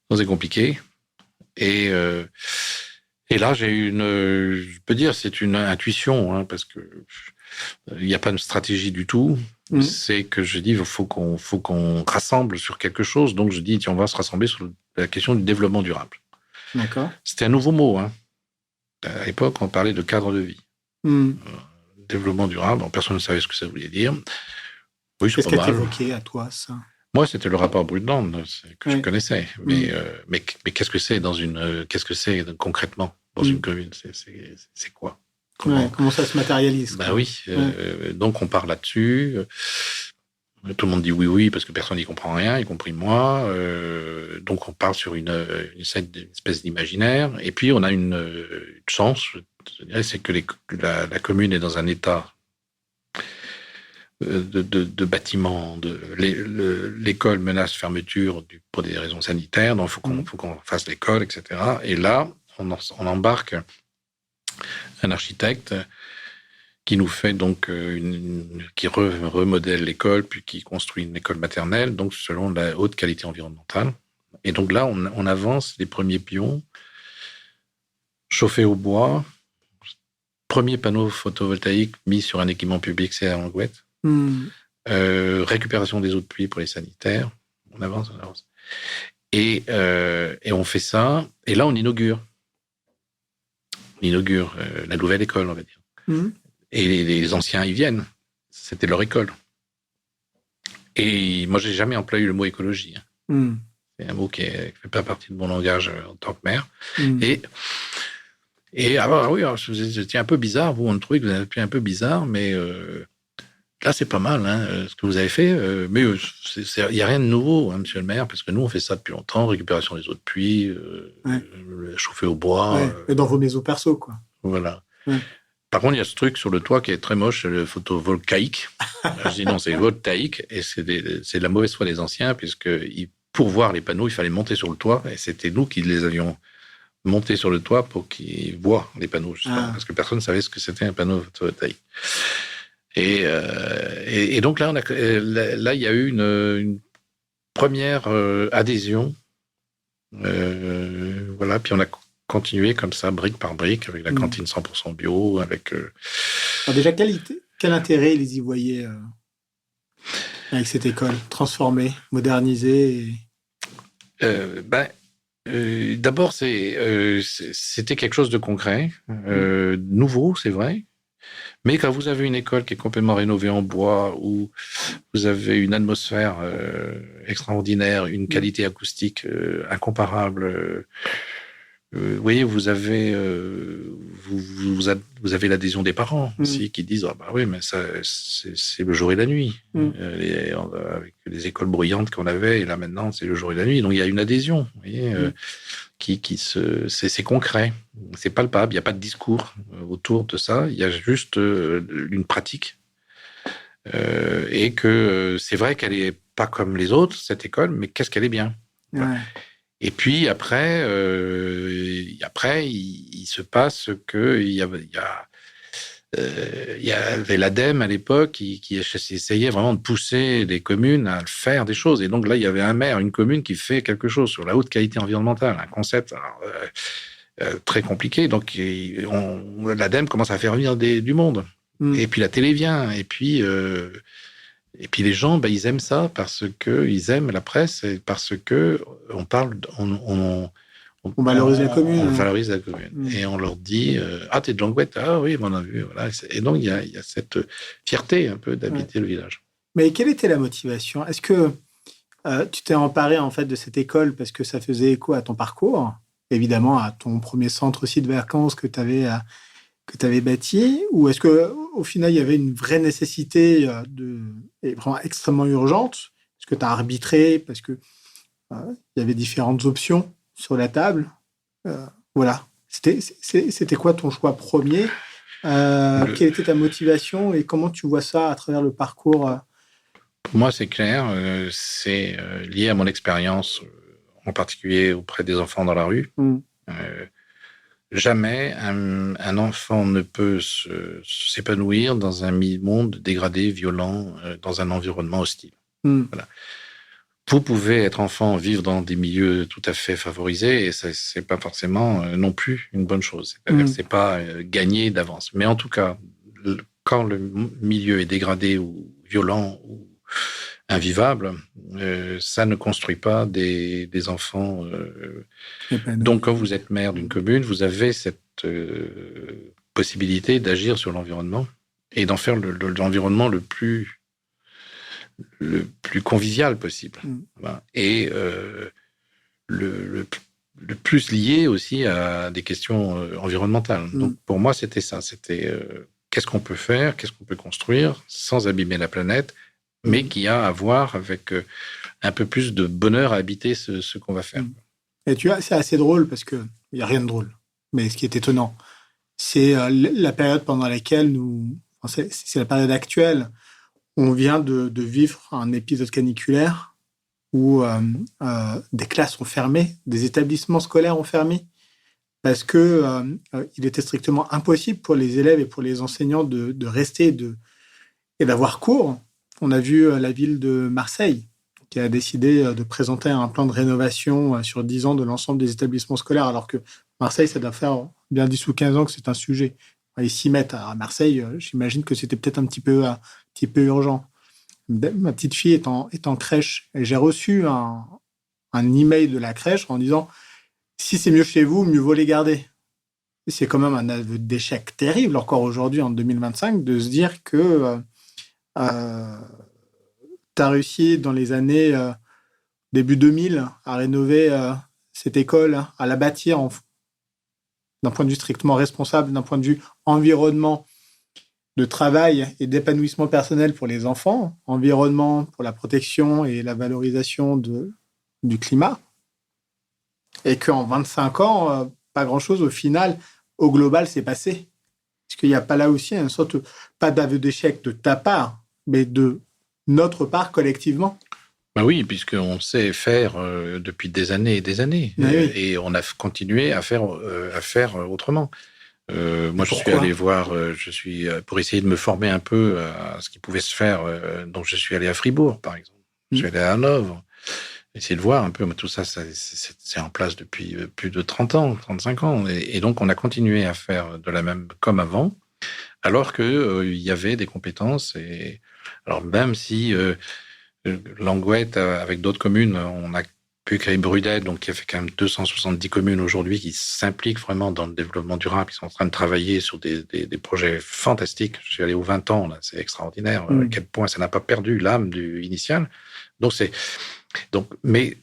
E: Donc c'est compliqué. Et là, j'ai eu je peux dire, c'est une intuition, hein, parce que il n'y a pas de stratégie du tout. C'est que je dis, il faut qu'on rassemble sur quelque chose. Donc je dis, tiens, on va se rassembler sur la question du développement durable.
A: D'accord.
E: C'était un nouveau mot. Hein. À l'époque, on parlait de cadre de vie. Développement durable, personne ne savait ce que ça voulait dire. Oui, c'est
A: Qu'est-ce
E: pas mal.
A: qui t'évoquait à toi, ça ?
E: Moi, c'était le rapport Brundtland que je connaissais. Mais qu'est-ce que c'est qu'est-ce que c'est concrètement dans une commune ? C'est quoi ?
A: Comment ça se matérialise ?
E: Oui. Donc, on part là-dessus. Tout le monde dit oui, parce que personne n'y comprend rien, y compris moi. Donc, on part sur une espèce d'imaginaire. Et puis, on a une chance, je dirais, c'est que la commune est dans un état de bâtiment. L'école menace fermeture pour des raisons sanitaires. Donc, il faut qu'on fasse l'école, etc. Et là, on embarque un architecte qui nous fait donc qui remodèle l'école, puis qui construit une école maternelle, donc selon la haute qualité environnementale. Et donc là, on avance les premiers pions, chauffé au bois, premier panneau photovoltaïque mis sur un équipement public, c'est à Langouette. Récupération des eaux de pluie pour les sanitaires. On avance. Et on fait ça. Et là, on inaugure la nouvelle école, on va dire. Et les anciens y viennent. C'était leur école. Et moi, j'ai jamais employé le mot écologie. C'est un mot qui ne fait pas partie de mon langage en tant que maire. Et alors, c'était un peu bizarre. Vous, on trouvait que vous avez fait un peu bizarre, mais là, c'est pas mal, hein, ce que vous avez fait. Mais il n'y a rien de nouveau, hein, monsieur le maire, parce que nous, on fait ça depuis longtemps. Récupération des eaux de pluie, chauffer au bois.
A: Et dans vos maisons perso, quoi.
E: Voilà. Par contre, il y a ce truc sur le toit qui est très moche, le photovoltaïque. Je dis non, c'est voltaïque, et c'est de la mauvaise foi des anciens, puisque pour voir les panneaux, il fallait monter sur le toit, et c'était nous qui les avions montés sur le toit pour qu'ils voient les panneaux, justement, parce que personne ne savait ce que c'était un panneau photovoltaïque. Et donc là, il y a eu une première adhésion. Voilà, puis on a continuer comme ça, brique par brique, avec la cantine 100% bio, avec...
A: Alors déjà, quel intérêt ils y voyaient avec cette école transformée, modernisée
E: D'abord, c'était quelque chose de concret, nouveau, c'est vrai. Mais quand vous avez une école qui est complètement rénovée en bois, où vous avez une atmosphère extraordinaire, une qualité acoustique incomparable, vous voyez, vous avez l'adhésion des parents aussi qui disent ah bah oui, mais ça c'est le jour et la nuit. Avec les écoles bruyantes qu'on avait, et là maintenant c'est le jour et la nuit. Donc il y a une adhésion, vous voyez, c'est concret, c'est palpable. Il n'y a pas de discours autour de ça. Il y a juste une pratique, et que c'est vrai qu'elle est pas comme les autres cette école, mais qu'est-ce qu'elle est bien.
A: Ouais.
E: Et puis après, il se passe que il y avait l'ADEME à l'époque qui essayait vraiment de pousser les communes à faire des choses. Et donc là, il y avait un maire, une commune qui fait quelque chose sur la haute qualité environnementale, un concept très compliqué. Donc l'ADEME commence à faire venir du monde. Et puis la télé vient. Et puis les gens, ils aiment ça parce que ils aiment la presse et parce que on parle, on
A: valorise la commune.
E: On valorise la commune. Et on leur dit t'es de Longuette, ah oui, on a vu. Voilà. Et donc il y a cette fierté un peu d'habiter le village.
A: Mais quelle était la motivation ? Est-ce que tu t'es emparé en fait de cette école parce que ça faisait écho à ton parcours, évidemment à ton premier centre aussi de vacances que tu avais bâti, ou est-ce qu'au final, il y avait une vraie nécessité et vraiment extrêmement urgente ? Est-ce que tu as arbitré parce que il y avait différentes options sur la table ? Voilà. C'était quoi ton choix premier ? Quelle était ta motivation et comment tu vois ça à travers le parcours ?
E: Pour moi, c'est clair. C'est lié à mon expérience, en particulier auprès des enfants dans la rue. Jamais un enfant ne peut s'épanouir dans un monde dégradé, violent, dans un environnement hostile. Voilà. Vous pouvez être enfant, vivre dans des milieux tout à fait favorisés, et c'est pas forcément non plus une bonne chose. C'est-à-dire que c'est pas gagné d'avance. Mais en tout cas, quand le milieu est dégradé ou violent ou invivable, ça ne construit pas des enfants. Donc, quand vous êtes maire d'une commune, vous avez cette possibilité d'agir sur l'environnement et d'en faire l'environnement le plus convivial possible. Voilà. Et le plus lié aussi à des questions environnementales. Donc, pour moi, c'était ça. C'était qu'est-ce qu'on peut faire, qu'est-ce qu'on peut construire sans abîmer la planète, mais qui a à voir avec un peu plus de bonheur à habiter ce qu'on va faire.
A: Et tu vois, c'est assez drôle parce qu'il n'y a rien de drôle. Mais ce qui est étonnant, c'est la période pendant laquelle c'est la période actuelle. On vient de vivre un épisode caniculaire où des classes ont fermé, des établissements scolaires ont fermé, parce que il était strictement impossible pour les élèves et pour les enseignants de rester et d'avoir cours. On a vu la ville de Marseille qui a décidé de présenter un plan de rénovation sur 10 ans de l'ensemble des établissements scolaires, alors que Marseille, ça doit faire bien 10 ou 15 ans que c'est un sujet. Ils s'y mettent. À Marseille, j'imagine que c'était peut-être un petit peu urgent. Ma petite fille est en crèche et j'ai reçu un email de la crèche en disant « Si c'est mieux chez vous, mieux vaut les garder ». C'est quand même un aveu d'échec terrible, encore aujourd'hui, en 2025, de se dire que tu as réussi dans les années début 2000 à rénover cette école, à la bâtir d'un point de vue strictement responsable, d'un point de vue environnement, de travail et d'épanouissement personnel pour les enfants, environnement pour la protection et la valorisation du climat, et qu'en 25 ans, pas grand-chose au final, au global, s'est passé. Est-ce qu'il n'y a pas là aussi une sorte, pas d'aveu d'échec de ta part, mais de notre part collectivement ?
E: Ben oui, puisqu'on sait faire depuis des années et des années.
A: Oui.
E: Et on a continué à faire autrement. Moi, je suis allé voir, pour essayer de me former un peu à ce qui pouvait se faire. Donc, je suis allé à Fribourg, par exemple. Je suis allé à Hanovre. essayer de voir un peu. Tout ça, c'est en place depuis plus de 30 ans, 35 ans. Et donc, on a continué à faire de la même comme avant, alors qu'il y avait des compétences. Et alors, même si Languette, avec d'autres communes, on a pu créer Brudet, donc qui a fait quand même 270 communes aujourd'hui qui s'impliquent vraiment dans le développement durable, qui sont en train de travailler sur des projets fantastiques. Je suis allé aux 20 ans, là, c'est extraordinaire, à quel point ça n'a pas perdu l'âme initiale. Mais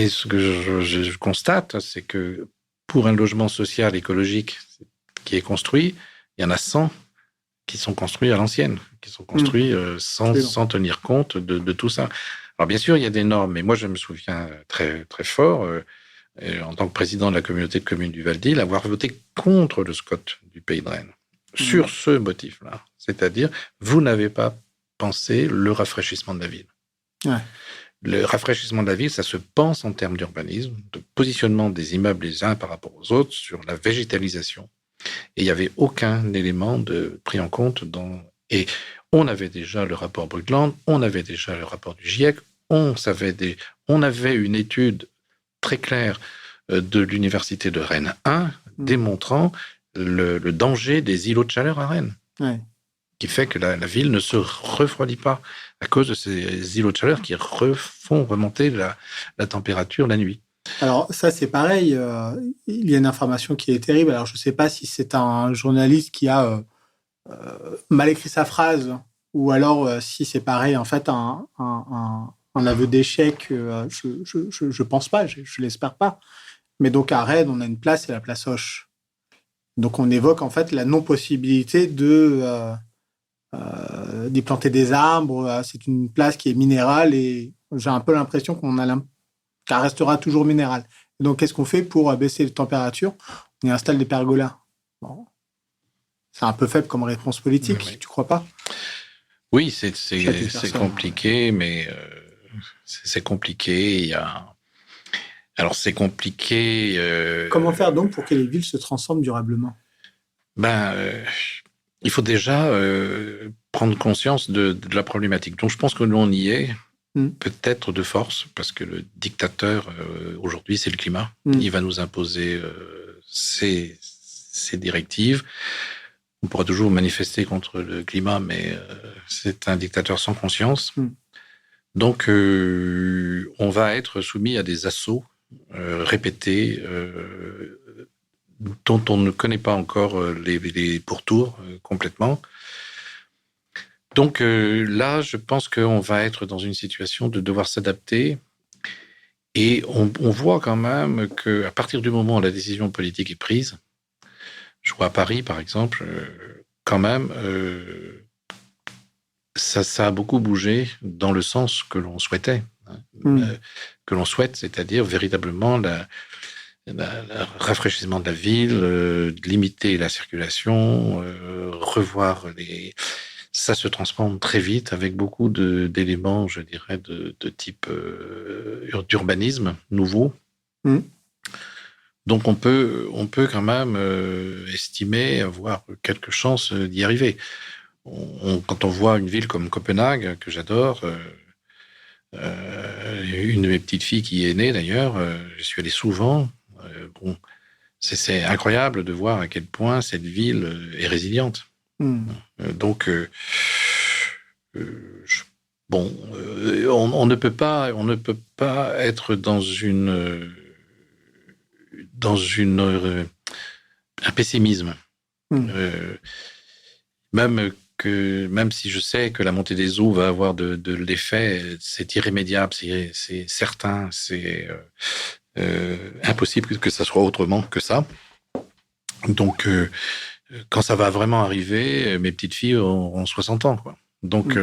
E: ce que je constate, c'est que pour un logement social écologique qui est construit, il y en a 100 qui sont construits à l'ancienne, qui sont construits sans tenir compte de tout ça. Alors bien sûr, il y a des normes, mais moi je me souviens très très fort, en tant que président de la communauté de communes du Val-d'Île, avoir voté contre le SCOT du Pays de Rennes sur ce motif-là, c'est-à-dire vous n'avez pas pensé le rafraîchissement de la ville.
A: Ouais.
E: Le rafraîchissement de la ville, ça se pense en termes d'urbanisme, de positionnement des immeubles les uns par rapport aux autres, sur la végétalisation. Et il n'y avait aucun élément pris en compte et on avait déjà le rapport Brundtland, on avait déjà le rapport du GIEC, on avait une étude très claire de l'université de Rennes 1 démontrant le danger des îlots de chaleur à Rennes.
A: Ouais.
E: Qui fait que la ville ne se refroidit pas à cause de ces îlots de chaleur qui font remonter la température la nuit.
A: Alors ça, c'est pareil. Il y a une information qui est terrible. Alors je ne sais pas si c'est un journaliste qui a mal écrit sa phrase ou alors si c'est pareil, en fait, un aveu d'échec. Je pense pas, je l'espère pas. Mais donc à Rennes, on a une place, c'est la place Hoche. Donc on évoque en fait la non-possibilité d'y planter des arbres. C'est une place qui est minérale et j'ai un peu l'impression qu'elle restera toujours minérale. Et donc, qu'est-ce qu'on fait pour baisser les températures ? On y installe des pergolas. Bon. C'est un peu faible comme réponse politique, oui. Tu crois pas ?
E: Oui, c'est compliqué, mais c'est compliqué. Alors, c'est compliqué.
A: Comment faire donc pour que les villes se transforment durablement ?
E: Il faut déjà prendre conscience de la problématique. Donc, je pense que nous, on y est, peut-être de force, parce que le dictateur, aujourd'hui, c'est le climat. Il va nous imposer ses directives. On pourra toujours manifester contre le climat, mais c'est un dictateur sans conscience. Donc, on va être soumis à des assauts répétés, dont on ne connaît pas encore les pourtours complètement. Donc là, je pense qu'on va être dans une situation de devoir s'adapter. Et on voit quand même qu'à partir du moment où la décision politique est prise, je vois à Paris, par exemple, quand même, ça a beaucoup bougé dans le sens que l'on souhaitait. Que l'on souhaite, c'est-à-dire véritablement le rafraîchissement de la ville, limiter la circulation, revoir ça se transforme très vite avec beaucoup d'éléments, je dirais, de type d'urbanisme nouveau. Donc on peut quand même estimer avoir quelques chances d'y arriver. Quand on voit une ville comme Copenhague, que j'adore, une de mes petites filles qui est née d'ailleurs, je suis allé souvent. C'est incroyable de voir à quel point cette ville est résiliente. Donc, on ne peut pas être dans un pessimisme. Même si je sais que la montée des eaux va avoir de l'effet, c'est irrémédiable, c'est certain, c'est impossible que ça soit autrement que ça. Donc, quand ça va vraiment arriver, mes petites filles auront 60 ans, quoi. Donc,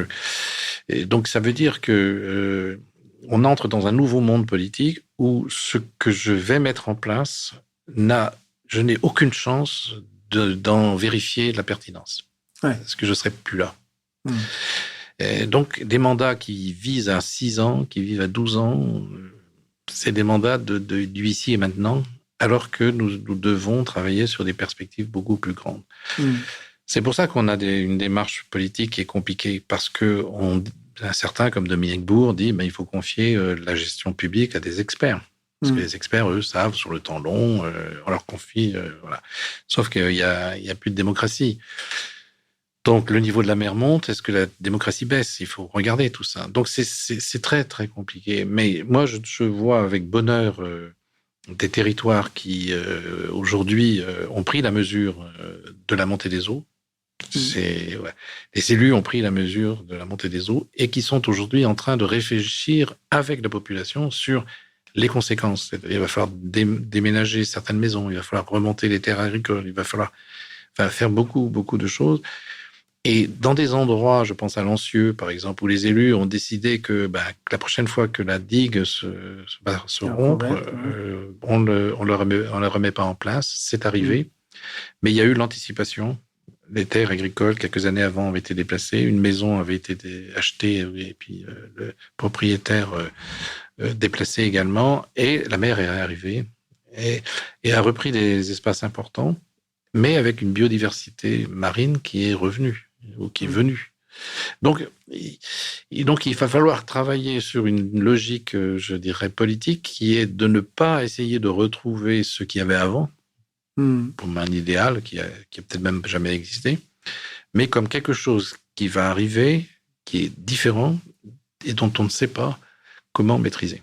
E: donc ça veut dire que on entre dans un nouveau monde politique où ce que je vais mettre en place, je n'ai aucune chance d'en vérifier la pertinence. Parce que je ne serai plus là. Et donc, des mandats qui visent à 6 ans, qui vivent à 12 ans, c'est des mandats du ici et maintenant, alors que nous devons travailler sur des perspectives beaucoup plus grandes. C'est pour ça qu'on a une démarche politique qui est compliquée, parce que certains, comme Dominique Bourg, disent il faut confier la gestion publique à des experts. Parce que les experts, eux, savent sur le temps long, on leur confie, voilà. Sauf qu'il y a plus de démocratie. Donc, le niveau de la mer monte. Est-ce que la démocratie baisse? Il faut regarder tout ça. Donc, c'est très, très compliqué. Mais moi, je vois avec bonheur des territoires qui, aujourd'hui, ont pris la mesure de la montée des eaux. Les élus ont pris la mesure de la montée des eaux et qui sont aujourd'hui en train de réfléchir avec la population sur les conséquences. Il va falloir déménager certaines maisons, il va falloir remonter les terres agricoles, il va falloir faire beaucoup, beaucoup de choses. Et dans des endroits, je pense à Lancieux, par exemple, où les élus ont décidé que la prochaine fois que la digue se rompre, on ne le remet pas en place. C'est arrivé. Mais il y a eu l'anticipation. Les terres agricoles, quelques années avant, avaient été déplacées. Une maison avait été achetée et puis le propriétaire déplacé également. Et la mer est arrivée et a repris des espaces importants, mais avec une biodiversité marine qui est revenue ou qui est venue. Donc, il va falloir travailler sur une logique, je dirais, politique, qui est de ne pas essayer de retrouver ce qu'il y avait avant, comme un idéal qui a peut-être même jamais existé, mais comme quelque chose qui va arriver, qui est différent et dont on ne sait pas comment maîtriser.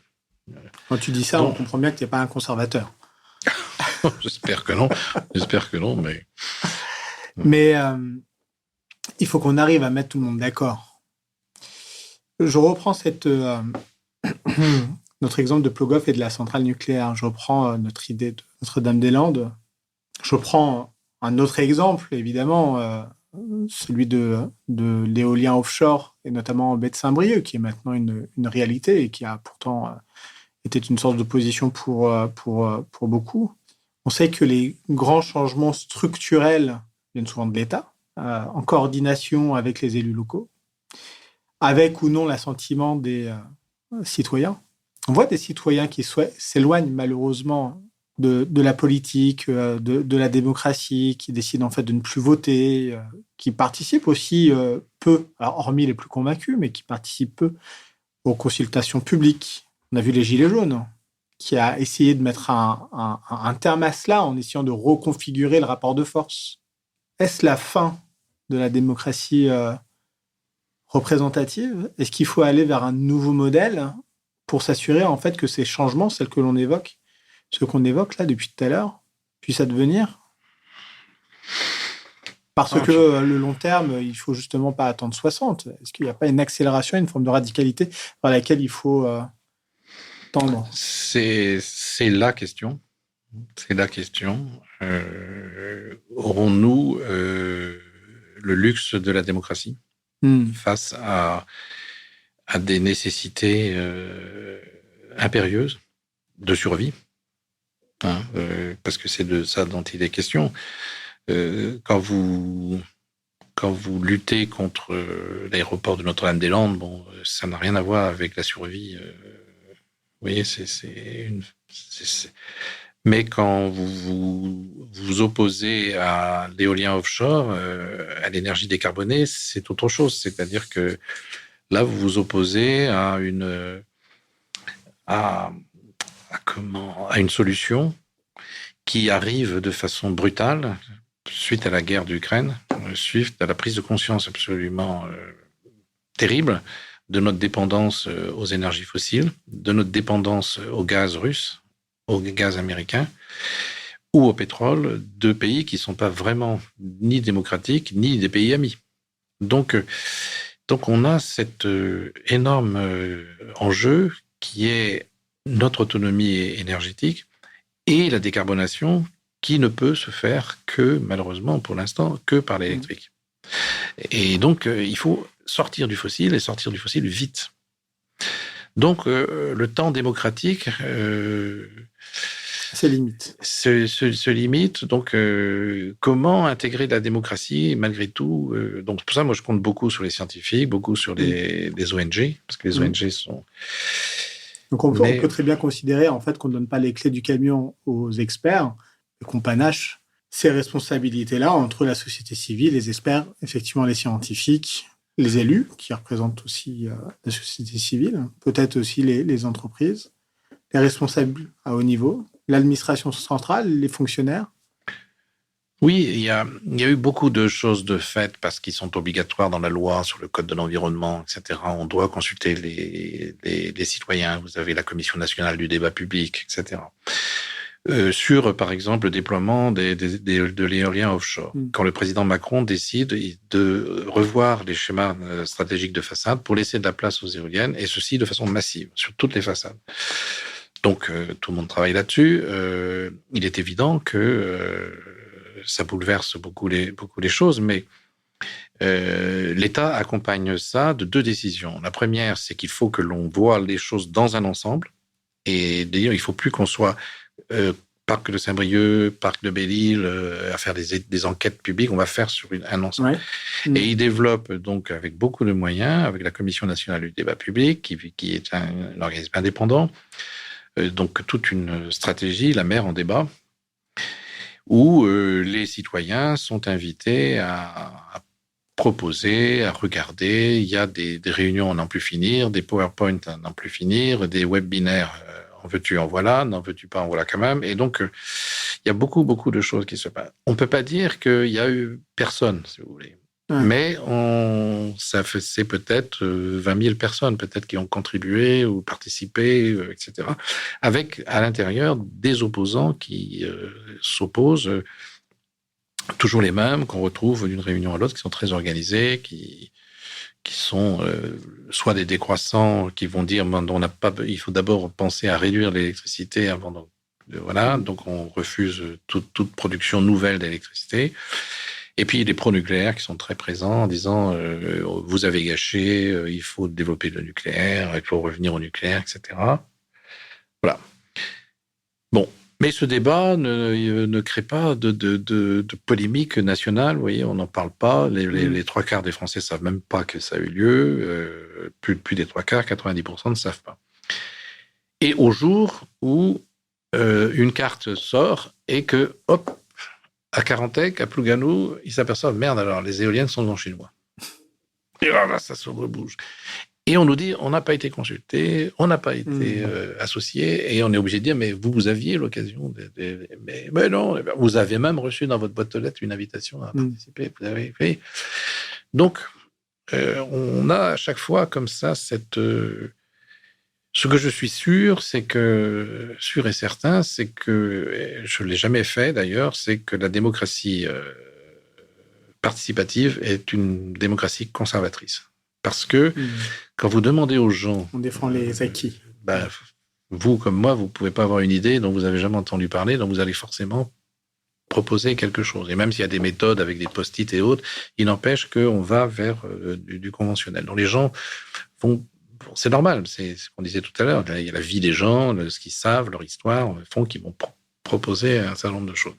A: Quand tu dis ça, on comprend bien que tu n'es pas un conservateur.
E: J'espère que non, mais...
A: Mais il faut qu'on arrive à mettre tout le monde d'accord. Je reprends notre exemple de Plogoff et de la centrale nucléaire. Je reprends notre idée de Notre-Dame-des-Landes. Je prends un autre exemple, évidemment, celui de l'éolien offshore, et notamment en baie de Saint-Brieuc, qui est maintenant une réalité et qui a pourtant été une source d'opposition pour beaucoup. On sait que les grands changements structurels viennent souvent de l'État, en coordination avec les élus locaux, avec ou non l'assentiment des citoyens. On voit des citoyens qui s'éloignent malheureusement de la politique, de la démocratie, qui décident en fait de ne plus voter, qui participent aussi peu, alors hormis les plus convaincus, mais qui participent peu aux consultations publiques. On a vu les Gilets jaunes, qui a essayé de mettre un terme à cela en essayant de reconfigurer le rapport de force. Est-ce la fin de la démocratie représentative? Est-ce qu'il faut aller vers un nouveau modèle pour s'assurer en fait que ces changements, ceux qu'on évoque là depuis tout à l'heure, puissent advenir? Parce que le long terme, il ne faut justement pas attendre 60. Est-ce qu'il n'y a pas une accélération, une forme de radicalité vers laquelle il faut tendre?
E: C'est la question. C'est la question. Aurons-nous le luxe de la démocratie face à des nécessités impérieuses de survie, parce que c'est de ça dont il est question. Quand vous luttez contre l'aéroport de Notre-Dame-des-Landes, ça n'a rien à voir avec la survie. Vous voyez, mais quand vous opposez à l'éolien offshore, à l'énergie décarbonée, c'est autre chose. C'est-à-dire que là, vous vous opposez à une solution qui arrive de façon brutale suite à la guerre d'Ukraine, suite à la prise de conscience absolument terrible de notre dépendance aux énergies fossiles, de notre dépendance au gaz russe, au gaz américain ou au pétrole, deux pays qui ne sont pas vraiment ni démocratiques, ni des pays amis. Donc on a cet énorme enjeu qui est notre autonomie énergétique et la décarbonation qui ne peut se faire que, malheureusement, pour l'instant, que par l'électrique. Et donc, il faut sortir du fossile et sortir du fossile vite. Donc, le temps démocratique se limite. Donc, comment intégrer la démocratie malgré tout Donc, pour ça, moi, je compte beaucoup sur les scientifiques, beaucoup sur les ONG, parce que les ONG sont...
A: Donc, on peut très bien considérer, en fait, qu'on ne donne pas les clés du camion aux experts, et qu'on panache ces responsabilités-là entre la société civile, les experts, effectivement les scientifiques, les élus, qui représentent aussi la société civile, peut-être aussi les entreprises, les responsables à haut niveau, l'administration centrale, les fonctionnaires.
E: Oui, il y a eu beaucoup de choses de faites parce qu'ils sont obligatoires dans la loi sur le code de l'environnement, etc. On doit consulter les citoyens. Vous avez la Commission nationale du débat public, etc. Sur, par exemple, le déploiement de l'éolien offshore. Quand le président Macron décide de revoir les schémas stratégiques de façade pour laisser de la place aux éoliennes, et ceci de façon massive, sur toutes les façades. Donc, tout le monde travaille là-dessus. Il est évident que ça bouleverse beaucoup les choses, mais l'État accompagne ça de 2 décisions. La première, c'est qu'il faut que l'on voit les choses dans un ensemble, et d'ailleurs, il ne faut plus qu'on soit parc de Saint-Brieuc, parc de Belle-Île, à faire des enquêtes publiques, on va faire sur un ensemble. Ouais. Et il développe donc avec beaucoup de moyens, avec la Commission nationale du débat public, qui est un organisme indépendant, donc toute une stratégie, la mer en débat, où les citoyens sont invités à proposer, à regarder. Il y a des réunions à n'en plus finir, des PowerPoint à n'en plus finir, des webinaires en veux-tu, en voilà, n'en veux-tu pas, en voilà quand même. Et donc, il y a beaucoup de choses qui se passent. On ne peut pas dire qu'il y a eu personne, si vous voulez. Ouais. Mais c'est peut-être 20 000 personnes, peut-être, qui ont contribué ou participé, etc. Avec, à l'intérieur, des opposants qui s'opposent, toujours les mêmes, qu'on retrouve d'une réunion à l'autre, qui sont très organisés, qui sont soit des décroissants qui vont dire il faut d'abord penser à réduire l'électricité avant voilà, donc on refuse toute production nouvelle d'électricité. Et puis les pro-nucléaires qui sont très présents en disant vous avez gâché, il faut développer le nucléaire, il faut revenir au nucléaire, etc. Voilà. Bon. Mais ce débat ne crée pas de polémique nationale. Vous voyez, on n'en parle pas. Les 3/4 des Français ne savent même pas que ça a eu lieu. Plus des 3/4, 90% ne savent pas. Et au jour où une carte sort et que, hop, à Carantec, à Plougasnou, ils s'aperçoivent, merde, alors les éoliennes sont en chinois. Et voilà, ça se rebouge. Et on nous dit, on n'a pas été consulté, on n'a pas été associé, et on est obligé de dire, mais vous aviez l'occasion mais non, vous avez même reçu dans votre boîte aux lettres une invitation à participer. Vous avez fait. Donc, on a à chaque fois comme ça cette... ce que je suis sûr et certain, c'est que, je ne l'ai jamais fait d'ailleurs, c'est que la démocratie participative est une démocratie conservatrice. Parce que quand vous demandez aux gens...
A: On défend les acquis.
E: Vous, comme moi, vous ne pouvez pas avoir une idée dont vous n'avez jamais entendu parler, donc vous allez forcément proposer quelque chose. Et même s'il y a des méthodes avec des post-it et autres, il n'empêche qu'on va vers du conventionnel. Donc les gens vont... C'est normal, c'est ce qu'on disait tout à l'heure. Il y a la vie des gens, ce qu'ils savent, leur histoire, font qu'ils vont proposer un certain nombre de choses.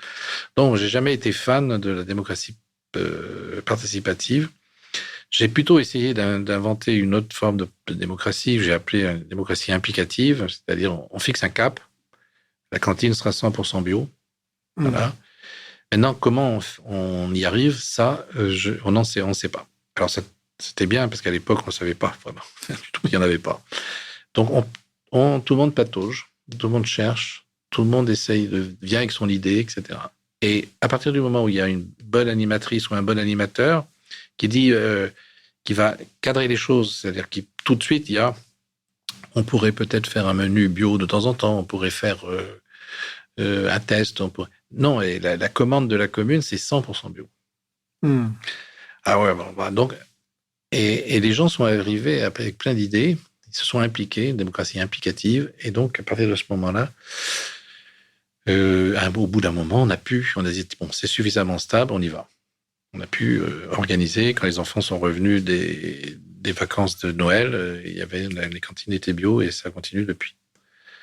E: Donc, je n'ai jamais été fan de la démocratie participative. J'ai plutôt essayé d'inventer une autre forme de démocratie que j'ai appelée une démocratie implicative, c'est-à-dire on fixe un cap, la cantine sera 100% bio. Voilà. Maintenant, comment on y arrive, ça, on ne sait pas. Alors, c'était bien parce qu'à l'époque, on ne savait pas vraiment. Il n'y en avait pas. Donc, tout le monde patauge, tout le monde cherche, tout le monde vient avec son idée, etc. Et à partir du moment où il y a une bonne animatrice ou un bon animateur qui dit, qui va cadrer les choses, c'est-à-dire que tout de suite, on pourrait peut-être faire un menu bio de temps en temps, on pourrait faire un test. Non, et la commande de la commune, c'est 100% bio. Ah ouais, bon, donc, et les gens sont arrivés avec plein d'idées, ils se sont impliqués, une démocratie implicative, et donc, à partir de ce moment-là, au bout d'un moment, on a dit, bon, c'est suffisamment stable, on y va. On a pu organiser, quand les enfants sont revenus des vacances de Noël, les cantines étaient bio et ça continue depuis.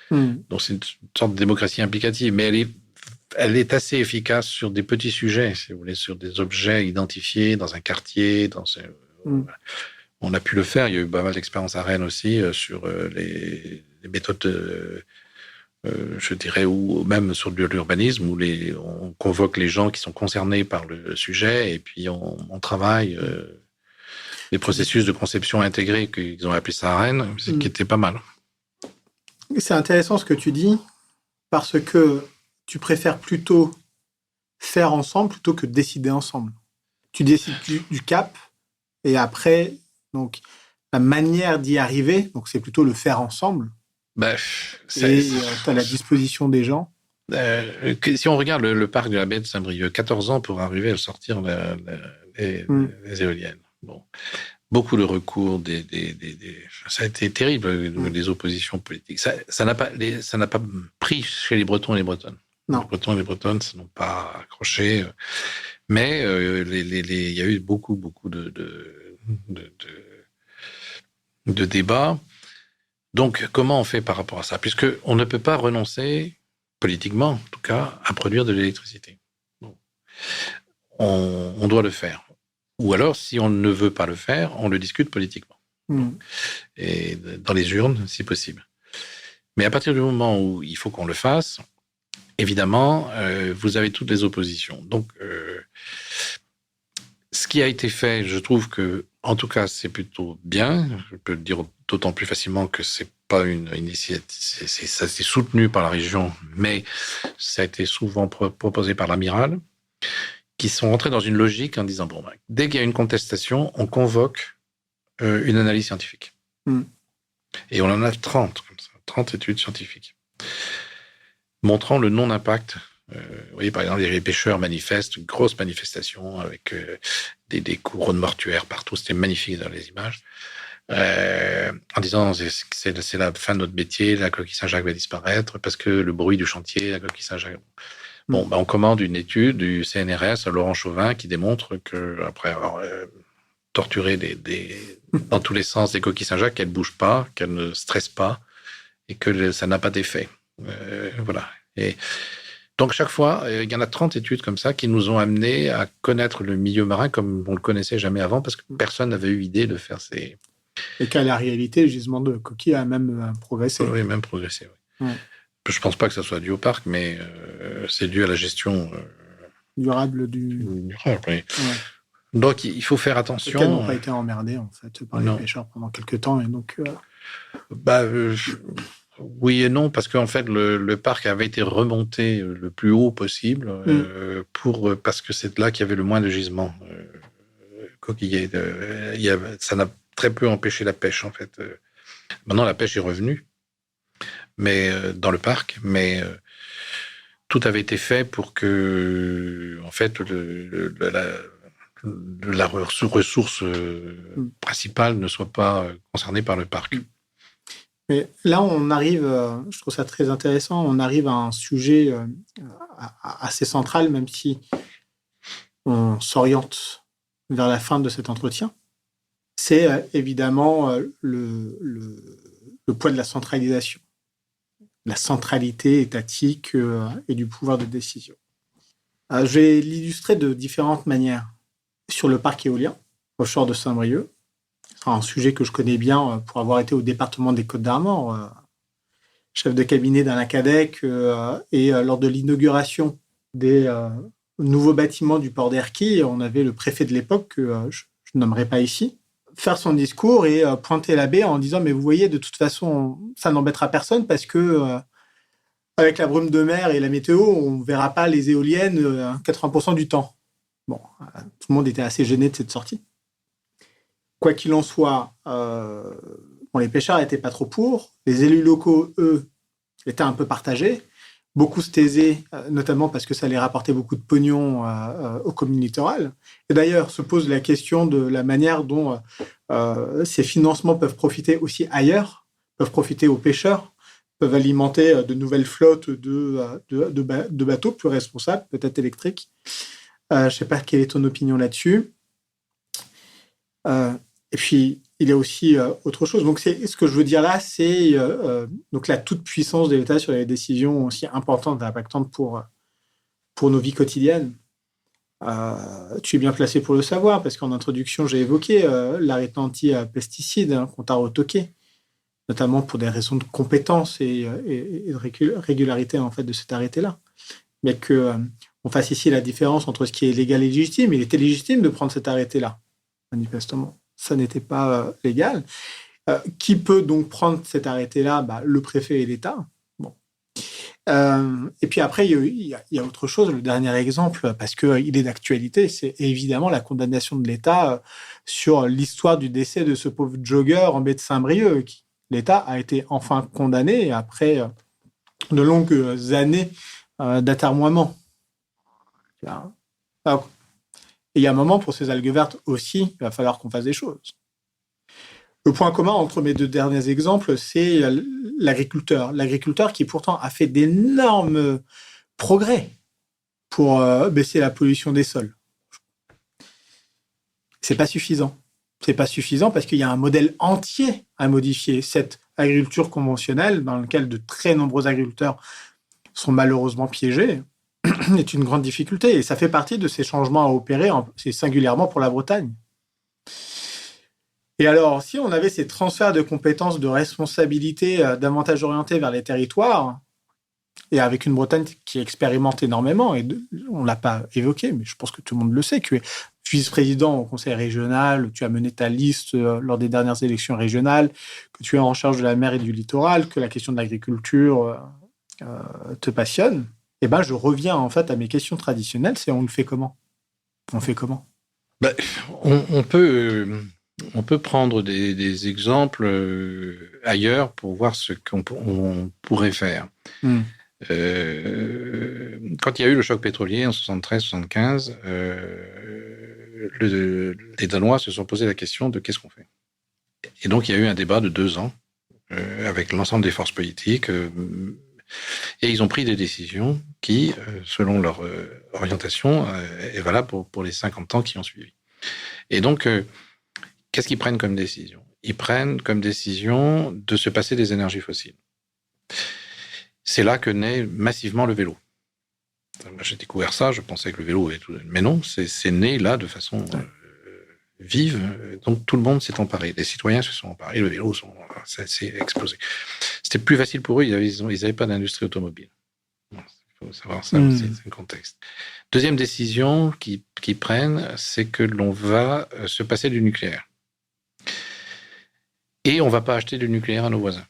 E: Donc c'est une sorte de démocratie implicative, mais elle est assez efficace sur des petits sujets, si vous voulez, sur des objets identifiés dans un quartier. On a pu le faire, il y a eu pas mal d'expériences à Rennes aussi sur les méthodes... je dirais, ou même sur de l'urbanisme, où on convoque les gens qui sont concernés par le sujet et puis on travaille. des processus de conception intégrés, qu'ils ont appelé ça à Rennes, qui était pas mal.
A: C'est intéressant ce que tu dis, parce que tu préfères plutôt faire ensemble plutôt que décider ensemble. Tu décides du cap, et après, donc, la manière d'y arriver, donc c'est plutôt le faire ensemble.
E: Et
A: tu as la disposition des gens.
E: Si on regarde le parc de la baie de Saint-Brieuc, 14 ans pour arriver à sortir les éoliennes. Bon. Beaucoup de recours, ça a été terrible, les oppositions politiques. Ça n'a pas pris chez les Bretons et les Bretonnes.
A: Non.
E: Les Bretons et les Bretonnes ne n'ont pas accroché. Mais il y a eu beaucoup de débats. Donc, comment on fait par rapport à ça ? Puisqu'on ne peut pas renoncer, politiquement en tout cas, à produire de l'électricité. Bon. On doit le faire. Ou alors, si on ne veut pas le faire, on le discute politiquement. Et dans les urnes, si possible. Mais à partir du moment où il faut qu'on le fasse, évidemment, vous avez toutes les oppositions. Donc, ce qui a été fait, je trouve que, en tout cas, c'est plutôt bien. Je peux le dire d'autant plus facilement que c'est pas une initiative, ça s'est soutenu par la région, mais ça a été souvent proposé par l'amiral, qui sont rentrés dans une logique en disant, bon, dès qu'il y a une contestation, on convoque une analyse scientifique. Et on en a 30, comme ça, 30 études scientifiques, montrant le non-impact. Vous voyez, par exemple, les pêcheurs manifestent, une grosse manifestation avec des couronnes mortuaires partout. C'était magnifique dans les images. En disant, c'est la fin de notre métier, la coquille Saint-Jacques va disparaître parce que le bruit du chantier, la coquille Saint-Jacques... Bon, on commande une étude du CNRS à Laurent Chauvin qui démontre que, après avoir torturé dans tous les sens des coquilles Saint-Jacques, qu'elles ne bougent pas, qu'elles ne stressent pas et que ça n'a pas d'effet. Voilà. Et donc, chaque fois, il y en a 30 études comme ça qui nous ont amenés à connaître le milieu marin comme on ne le connaissait jamais avant parce que personne n'avait eu idée de faire ces...
A: Et qu'à la réalité, le gisement de coquilles a même progressé.
E: Oui, même progressé, oui.
A: Ouais.
E: Je ne pense pas que ça soit dû au parc, mais c'est dû à la gestion
A: durable du...
E: Durable, oui.
A: Ouais.
E: Donc, il faut faire attention.
A: Les n'ont pas été emmerdés, en fait, par les pêcheurs pendant quelques temps. Et donc,
E: oui et non, parce qu'en fait, le parc avait été remonté le plus haut possible parce que c'est là qu'il y avait le moins de gisements coquillés. Ça n'a très peu empêché la pêche, en fait. Maintenant, la pêche est revenue. Mais dans le parc, mais tout avait été fait pour que, en fait, la ressource principale ne soit pas concernée par le parc.
A: Mais là, on arrive, je trouve ça très intéressant, on arrive à un sujet assez central, même si on s'oriente vers la fin de cet entretien. C'est évidemment le poids de la centralisation. La centralité étatique et du pouvoir de décision. Je vais l'illustrer de différentes manières. Sur le parc éolien, offshore de Saint-Brieuc, c'est un sujet que je connais bien pour avoir été au département des Côtes-d'Armor, chef de cabinet d'Alain Cadec, et lors de l'inauguration des nouveaux bâtiments du port d'Erquy, on avait le préfet de l'époque, que je ne nommerai pas ici, faire son discours et pointer la baie en disant « Mais vous voyez, de toute façon, ça n'embêtera personne parce que avec la brume de mer et la météo, on ne verra pas les éoliennes 80% du temps. » Bon, tout le monde était assez gêné de cette sortie. Quoi qu'il en soit, les pêcheurs n'étaient pas trop pour. Les élus locaux, eux, étaient un peu partagés. Beaucoup se taisaient, notamment parce que ça allait rapporter beaucoup de pognon aux communes littorales. Et d'ailleurs, se pose la question de la manière dont ces financements peuvent profiter aussi ailleurs, peuvent profiter aux pêcheurs, peuvent alimenter de nouvelles flottes de bateaux plus responsables, peut-être électriques. Je ne sais pas quelle est ton opinion là-dessus. Et puis, il y a aussi autre chose. Donc, ce que je veux dire là, c'est donc la toute-puissance de l'État sur les décisions aussi importantes et impactantes pour nos vies quotidiennes. Tu es bien placé pour le savoir, parce qu'en introduction, j'ai évoqué l'arrêté anti-pesticides qu'on t'a retoqué, notamment pour des raisons de compétence et de régularité en fait, de cet arrêté-là. Mais qu'on fasse ici la différence entre ce qui est légal et légitime. Il était légitime de prendre cet arrêté-là, manifestement. ça n'était pas légal. Qui peut donc prendre cet arrêté-là? Le préfet et l'État. Bon. Et puis après, il y a autre chose. Le dernier exemple, parce qu'il est d'actualité, c'est évidemment la condamnation de l'État sur l'histoire du décès de ce pauvre jogger en baie de Saint-Brieuc. L'État a été enfin condamné après de longues années d'atermoiement. Et il y a un moment, pour ces algues vertes aussi, il va falloir qu'on fasse des choses. Le point commun entre mes deux derniers exemples, c'est l'agriculteur. L'agriculteur qui pourtant a fait d'énormes progrès pour baisser la pollution des sols. C'est pas suffisant. C'est pas suffisant parce qu'il y a un modèle entier à modifier. Cette agriculture conventionnelle, dans laquelle de très nombreux agriculteurs sont malheureusement piégés, est une grande difficulté. Et ça fait partie de ces changements à opérer, c'est singulièrement pour la Bretagne. Et alors, si on avait ces transferts de compétences, de responsabilités davantage orientés vers les territoires, et avec une Bretagne qui expérimente énormément, et on ne l'a pas évoqué, mais je pense que tout le monde le sait, tu es vice-président au conseil régional, tu as mené ta liste lors des dernières élections régionales, que tu es en charge de la mer et du littoral, que la question de l'agriculture te passionne, et je reviens en fait à mes questions traditionnelles, c'est on le fait comment? On fait comment?
E: On peut prendre des exemples ailleurs pour voir ce qu'on pourrait faire. Quand il y a eu le choc pétrolier en 73-75, les Danois se sont posé la question de qu'est-ce qu'on fait. Et donc il y a eu un débat de 2 ans avec l'ensemble des forces politiques et ils ont pris des décisions qui, selon leur orientation, est valable pour les 50 ans qui ont suivi. Et donc qu'est-ce qu'ils prennent comme décision? Ils prennent comme décision de se passer des énergies fossiles. C'est là que naît massivement le vélo. J'ai découvert ça, je pensais que le vélo est tout... Mais non, c'est né là de façon vive. Donc tout le monde s'est emparé. Les citoyens se sont emparés. Le vélo, ça s'est explosé. C'était plus facile pour eux, ils n'avaient pas d'industrie automobile. Il faut savoir ça aussi, c'est le contexte. Deuxième décision qu'ils prennent, c'est que l'on va se passer du nucléaire. Et on ne va pas acheter du nucléaire à nos voisins.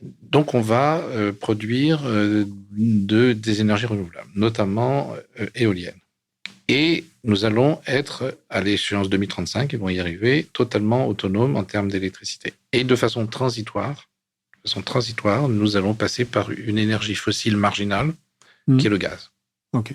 E: Donc, on va produire des énergies renouvelables, notamment éoliennes. Et nous allons être, à l'échéance 2035, ils vont y arriver, totalement autonomes en termes d'électricité. Et de façon transitoire, nous allons passer par une énergie fossile marginale, qui est le gaz.
A: Ok.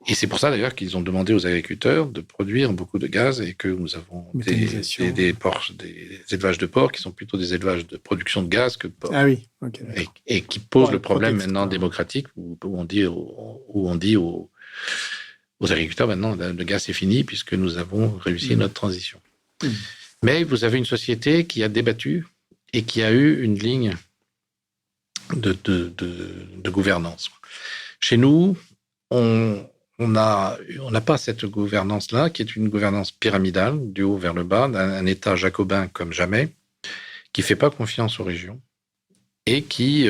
E: Et c'est pour ça, d'ailleurs, qu'ils ont demandé aux agriculteurs de produire beaucoup de gaz et que nous avons des élevages de porcs qui sont plutôt des élevages de production de gaz que de porcs.
A: Ah oui, ok.
E: Et qui posent le problème maintenant démocratique où on dit aux agriculteurs, maintenant, le gaz c'est fini puisque nous avons réussi notre transition. Mais vous avez une société qui a débattu et qui a eu une ligne de gouvernance. Chez nous, on n'a pas cette gouvernance-là, qui est une gouvernance pyramidale, du haut vers le bas, un État jacobin comme jamais, qui ne fait pas confiance aux régions et qui,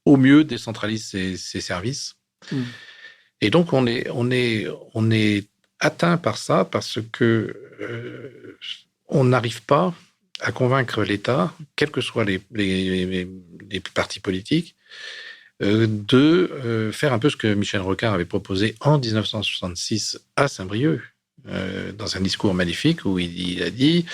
E: au mieux, décentralise ses services. Et donc, on est atteint par ça parce que on n'arrive pas à convaincre l'État, quels que soient les partis politiques, de faire un peu ce que Michel Rocard avait proposé en 1966 à Saint-Brieuc, dans un discours magnifique où il a dit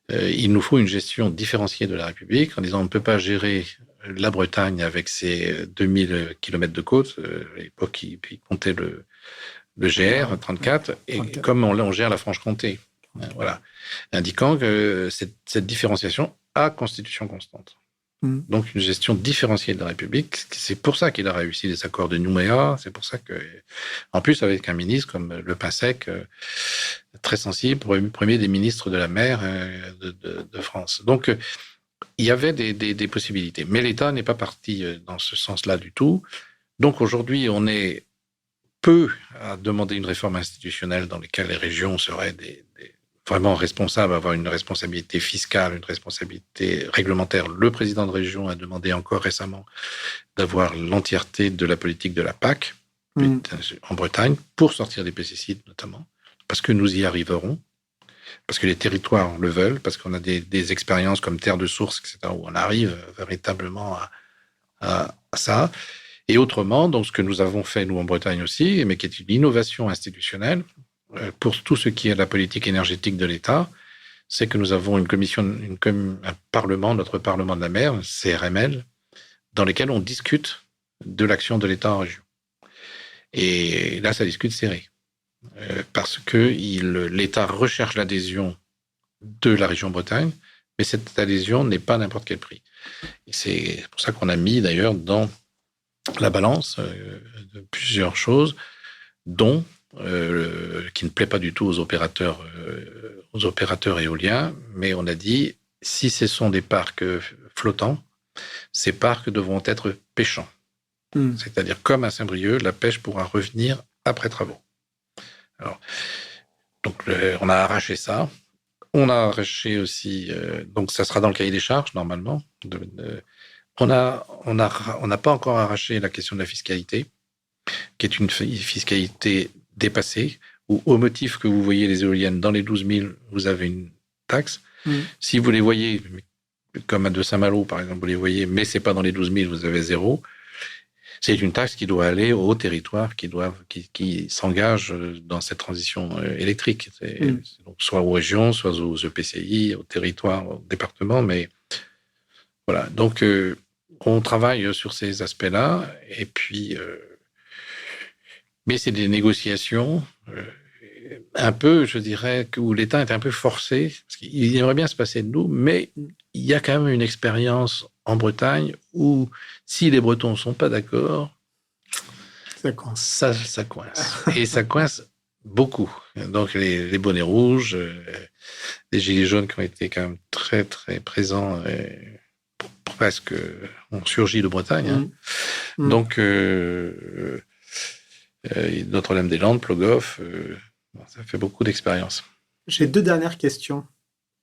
E: il nous faut une gestion différenciée de la République, en disant on ne peut pas gérer la Bretagne avec ses 2000 km de côte, à l'époque il comptait le GR 34, et comme on gère la Franche-Comté. Voilà, indiquant que cette différenciation a constitution constante. Donc, une gestion différenciée de la République. C'est pour ça qu'il a réussi les accords de Nouméa. C'est pour ça que, en plus, avec un ministre comme Le Pinsec, très sensible, premier des ministres de la mer de France. Donc, il y avait des possibilités. Mais l'État n'est pas parti dans ce sens-là du tout. Donc, aujourd'hui, on est peu à demander une réforme institutionnelle dans laquelle les régions seraient vraiment responsables, avoir une responsabilité fiscale, une responsabilité réglementaire. Le président de région a demandé encore récemment d'avoir l'entièreté de la politique de la PAC en Bretagne pour sortir des pesticides notamment, parce que nous y arriverons, parce que les territoires le veulent, parce qu'on a des expériences comme Terre de Source, etc., où on arrive véritablement à ça. Et autrement, donc ce que nous avons fait, nous, en Bretagne aussi, mais qui est une innovation institutionnelle, pour tout ce qui est la politique énergétique de l'État, c'est que nous avons un parlement, notre Parlement de la mer, CRML, dans lequel on discute de l'action de l'État en région. Et là, ça discute serré. Parce que l'État recherche l'adhésion de la région Bretagne, mais cette adhésion n'est pas à n'importe quel prix. Et c'est pour ça qu'on a mis d'ailleurs dans la balance de plusieurs choses, dont qui ne plaît pas du tout aux opérateurs éoliens, mais on a dit, si ce sont des parcs flottants, ces parcs devront être pêchants. C'est-à-dire, comme à Saint-Brieuc, la pêche pourra revenir après travaux. Alors, donc, on a arraché ça. On a arraché aussi, donc ça sera dans le cahier des charges, normalement. On n'a pas encore arraché la question de la fiscalité, qui est une fiscalité dépassée, où au motif que vous voyez les éoliennes dans les 12 000, vous avez une taxe. Si vous les voyez, comme à de Saint-Malo, par exemple, vous les voyez, mais c'est pas dans les 12 000, vous avez 0. C'est une taxe qui doit aller aux territoires qui s'engagent dans cette transition électrique. Donc, soit aux régions, soit aux EPCI, aux territoires, aux départements, mais voilà. Donc, on travaille sur ces aspects-là, et puis, mais c'est des négociations un peu, je dirais, où l'État est un peu forcé, parce qu'il aimerait bien se passer de nous, mais il y a quand même une expérience en Bretagne où, si les Bretons ne sont pas d'accord, ça coince. Et ça coince beaucoup. Donc, les bonnets rouges, les gilets jaunes qui ont été quand même très, très présents, presque ont surgi de Bretagne. Donc, Notre-Dame-des-Landes, Plogoff, ça fait beaucoup d'expérience.
A: J'ai 2 dernières questions.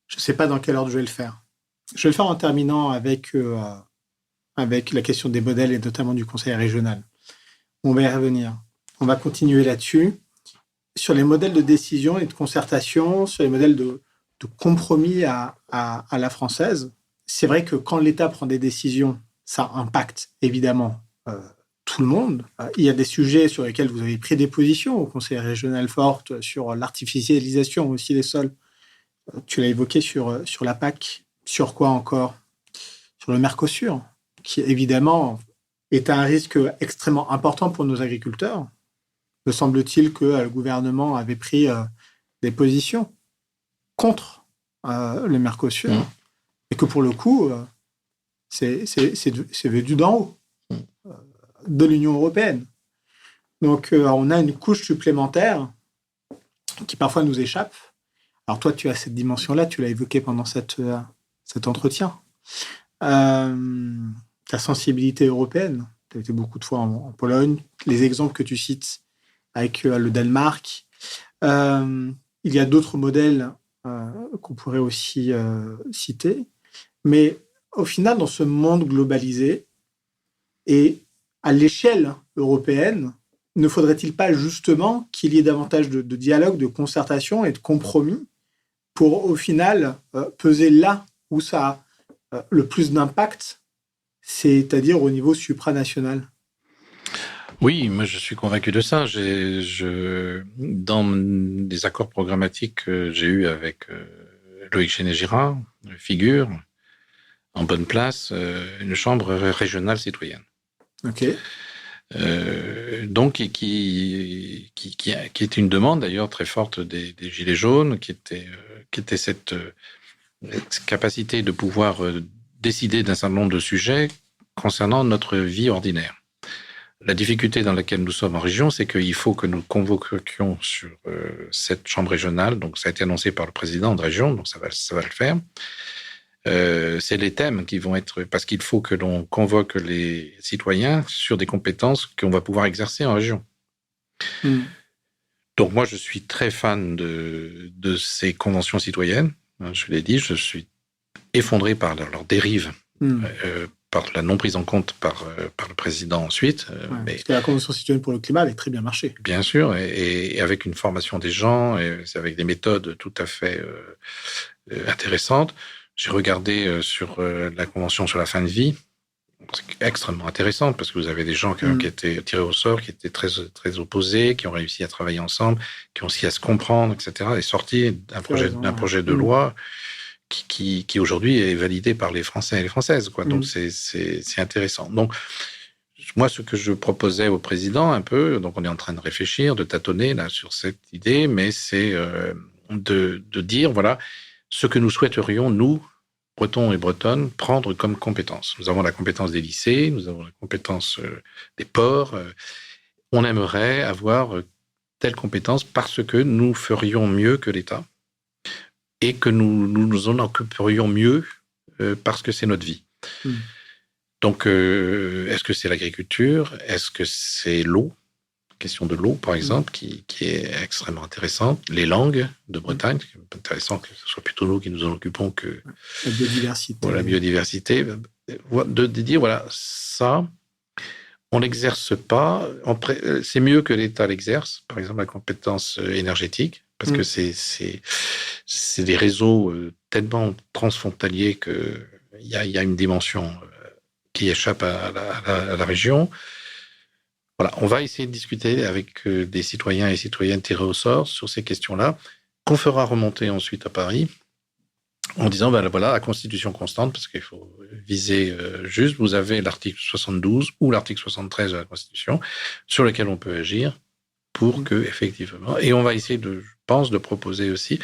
A: Je ne sais pas dans quel ordre je vais le faire. Je vais le faire en terminant avec la question des modèles et notamment du conseil régional. On va y revenir. On va continuer là-dessus. Sur les modèles de décision et de concertation, sur les modèles de compromis à la française, c'est vrai que quand l'État prend des décisions, ça impacte évidemment tout le monde. Il y a des sujets sur lesquels vous avez pris des positions au conseil régional forte, sur l'artificialisation aussi des sols. Tu l'as évoqué sur la PAC. Sur quoi encore ? Sur le Mercosur, qui évidemment est un risque extrêmement important pour nos agriculteurs. Me semble-t-il que le gouvernement avait pris des positions contre le Mercosur et que pour le coup, c'est venu d'en haut, de l'Union européenne. Donc, on a une couche supplémentaire qui parfois nous échappe. Alors toi, tu as cette dimension-là, tu l'as évoqué pendant cet entretien. Ta sensibilité européenne, tu as été beaucoup de fois en Pologne, les exemples que tu cites avec le Danemark. Il y a d'autres modèles qu'on pourrait aussi citer. Mais au final, dans ce monde globalisé et à l'échelle européenne, ne faudrait-il pas justement qu'il y ait davantage de dialogue, de concertation et de compromis pour au final peser là où ça a le plus d'impact, c'est-à-dire au niveau supranational?
E: Oui, moi je suis convaincu de ça. Dans des accords programmatiques que j'ai eus avec Loïc Chenet-Girard, figure en bonne place une chambre régionale citoyenne.
A: Ok.
E: Donc qui est une demande d'ailleurs très forte des Gilets jaunes, qui était cette capacité de pouvoir décider d'un certain nombre de sujets concernant notre vie ordinaire. La difficulté dans laquelle nous sommes en région, c'est qu'il faut que nous convoquions sur cette chambre régionale, donc ça a été annoncé par le président de région, donc ça va le faire. C'est les thèmes qui vont être... Parce qu'il faut que l'on convoque les citoyens sur des compétences qu'on va pouvoir exercer en région. Donc moi, je suis très fan de ces conventions citoyennes. Je l'ai dit, je suis effondré par leur dérive par la non prise en compte par le président ensuite. Mais
A: parce que la Convention citoyenne pour le climat avait très bien marché.
E: Bien sûr, et avec une formation des gens, et avec des méthodes tout à fait intéressantes. J'ai regardé sur la Convention sur la fin de vie. C'est extrêmement intéressant parce que vous avez des gens qui étaient tirés au sort, qui étaient très, très opposés, qui ont réussi à travailler ensemble, qui ont réussi à se comprendre, etc. et sorti d'un projet de loi qui aujourd'hui est validé par les Français et les Françaises, quoi. Donc, c'est intéressant. Donc, moi, ce que je proposais au président un peu, donc on est en train de réfléchir, de tâtonner là sur cette idée, mais c'est de dire, voilà, ce que nous souhaiterions, nous, Bretons et Bretonnes, prendre comme compétence. Nous avons la compétence des lycées, nous avons la compétence des ports. On aimerait avoir telle compétence parce que nous ferions mieux que l'État et que nous en occuperions mieux parce que c'est notre vie. Donc, est-ce que c'est l'agriculture? Est-ce que c'est l'eau? Question de l'eau, par exemple, qui est extrêmement intéressante. Les langues de Bretagne, c'est intéressant que ce soit plutôt nous qui nous en occupons que
A: la biodiversité.
E: Pour la biodiversité. De dire, voilà, ça, on n'exerce pas. C'est mieux que l'État l'exerce, par exemple, la compétence énergétique, parce que c'est des réseaux tellement transfrontaliers qu'il y a une dimension qui échappe à la région. Voilà, on va essayer de discuter avec des citoyens et citoyennes tirés au sort sur ces questions-là, qu'on fera remonter ensuite à Paris, en disant, ben voilà, la Constitution constante, parce qu'il faut viser juste, vous avez l'article 72 ou l'article 73 de la Constitution, sur lequel on peut agir pour que, effectivement, et on va essayer, je pense, de proposer aussi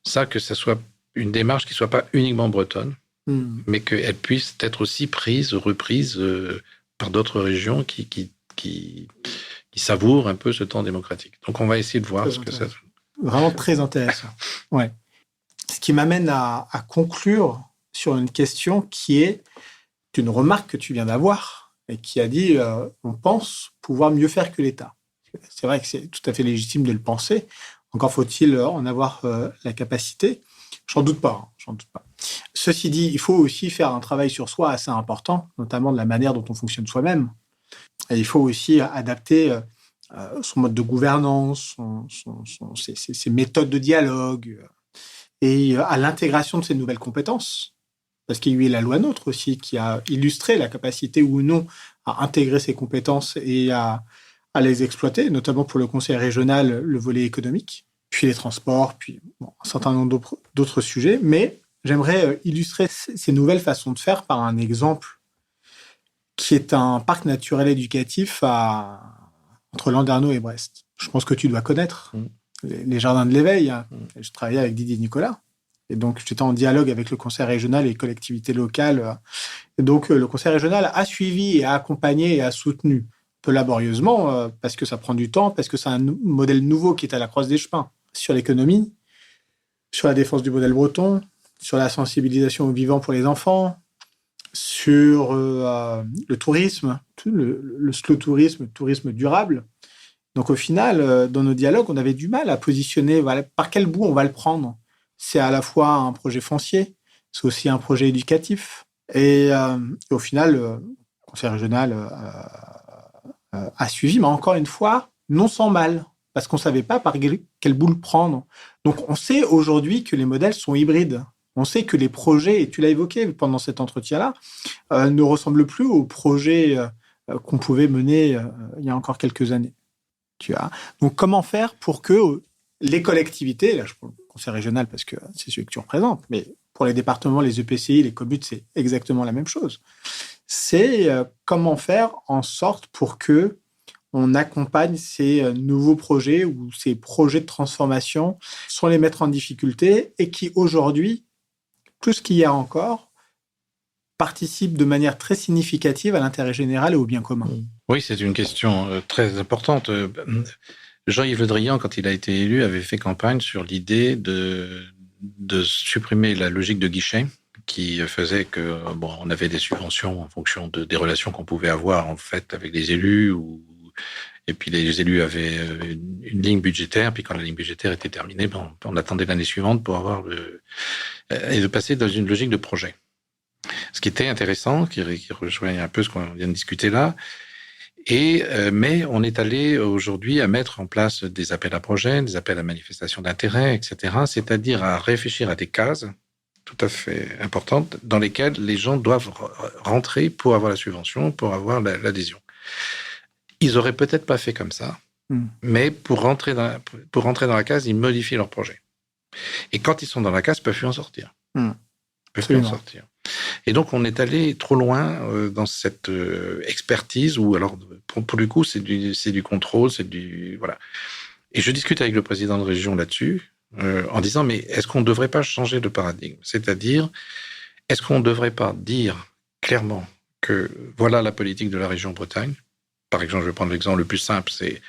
E: ça, que ce soit une démarche qui ne soit pas uniquement bretonne, mais qu'elle puisse être aussi reprise par d'autres régions qui savourent un peu ce temps démocratique. Donc, on va essayer de voir ce que ça...
A: Vraiment très intéressant. Ouais. Ce qui m'amène à conclure sur une question qui est une remarque que tu viens d'avoir et qui a dit on pense pouvoir mieux faire que l'État. C'est vrai que c'est tout à fait légitime de le penser. Encore faut-il en avoir la capacité. J'en doute pas. Ceci dit, il faut aussi faire un travail sur soi assez important, notamment de la manière dont on fonctionne soi-même. Et il faut aussi adapter son mode de gouvernance, ses méthodes de dialogue et à l'intégration de ces nouvelles compétences. Parce qu'il y a eu la loi NOTRe aussi qui a illustré la capacité ou non à intégrer ces compétences et à les exploiter, notamment pour le conseil régional, le volet économique, puis les transports, puis un certain nombre d'autres sujets. Mais j'aimerais illustrer ces nouvelles façons de faire par un exemple qui est un parc naturel éducatif entre Landerneau et Brest. Je pense que tu dois connaître les jardins de l'éveil. Je travaillais avec Didier Nicolas. Et donc, j'étais en dialogue avec le conseil régional et les collectivités locales. Et donc, le conseil régional a suivi et a accompagné et a soutenu un peu laborieusement, parce que ça prend du temps, parce que c'est un modèle nouveau qui est à la croise des chemins, sur l'économie, sur la défense du modèle breton, sur la sensibilisation au vivant pour les enfants, sur le tourisme, le slow tourisme, le tourisme durable. Donc, au final, dans nos dialogues, on avait du mal à positionner par quel bout on va le prendre. C'est à la fois un projet foncier, c'est aussi un projet éducatif. Et au final, le conseil régional a suivi, mais encore une fois, non sans mal, parce qu'on ne savait pas par quel bout le prendre. Donc, on sait aujourd'hui que les modèles sont hybrides. On sait que les projets, et tu l'as évoqué pendant cet entretien-là, ne ressemblent plus aux projets qu'on pouvait mener il y a encore quelques années. Donc, comment faire pour que les collectivités, là je prends le conseil régional parce que c'est celui que tu représentes, mais pour les départements, les EPCI, les communes, c'est exactement la même chose. C'est comment faire en sorte pour que on accompagne ces nouveaux projets ou ces projets de transformation sans les mettre en difficulté et qui aujourd'hui, plus qu'hier encore, participent de manière très significative à l'intérêt général et au bien commun.
E: Oui, c'est une question très importante. Jean-Yves Le Drian, quand il a été élu, avait fait campagne sur l'idée de supprimer la logique de guichet qui faisait que on avait des subventions en fonction des relations qu'on pouvait avoir en fait avec les élus, et puis les élus avaient une ligne budgétaire, puis quand la ligne budgétaire était terminée, on attendait l'année suivante pour avoir et de passer dans une logique de projet. Ce qui était intéressant, qui rejoint un peu ce qu'on vient de discuter là. Mais on est allé aujourd'hui à mettre en place des appels à projets, des appels à manifestation d'intérêt, etc. C'est-à-dire à réfléchir à des cases tout à fait importantes dans lesquelles les gens doivent rentrer pour avoir la subvention, pour avoir l'adhésion. Ils auraient peut-être pas fait comme ça, mais pour rentrer dans la case, ils modifient leur projet. Et quand ils sont dans la case, ils peuvent plus en sortir. Et donc, on est allé trop loin dans cette expertise où, alors, pour le coup, c'est du contrôle, voilà. Et je discute avec le président de région là-dessus, en disant, mais est-ce qu'on ne devrait pas changer de paradigme? C'est-à-dire, est-ce qu'on ne devrait pas dire clairement que voilà la politique de la région Bretagne? Par exemple, je vais prendre l'exemple le plus simple, c'est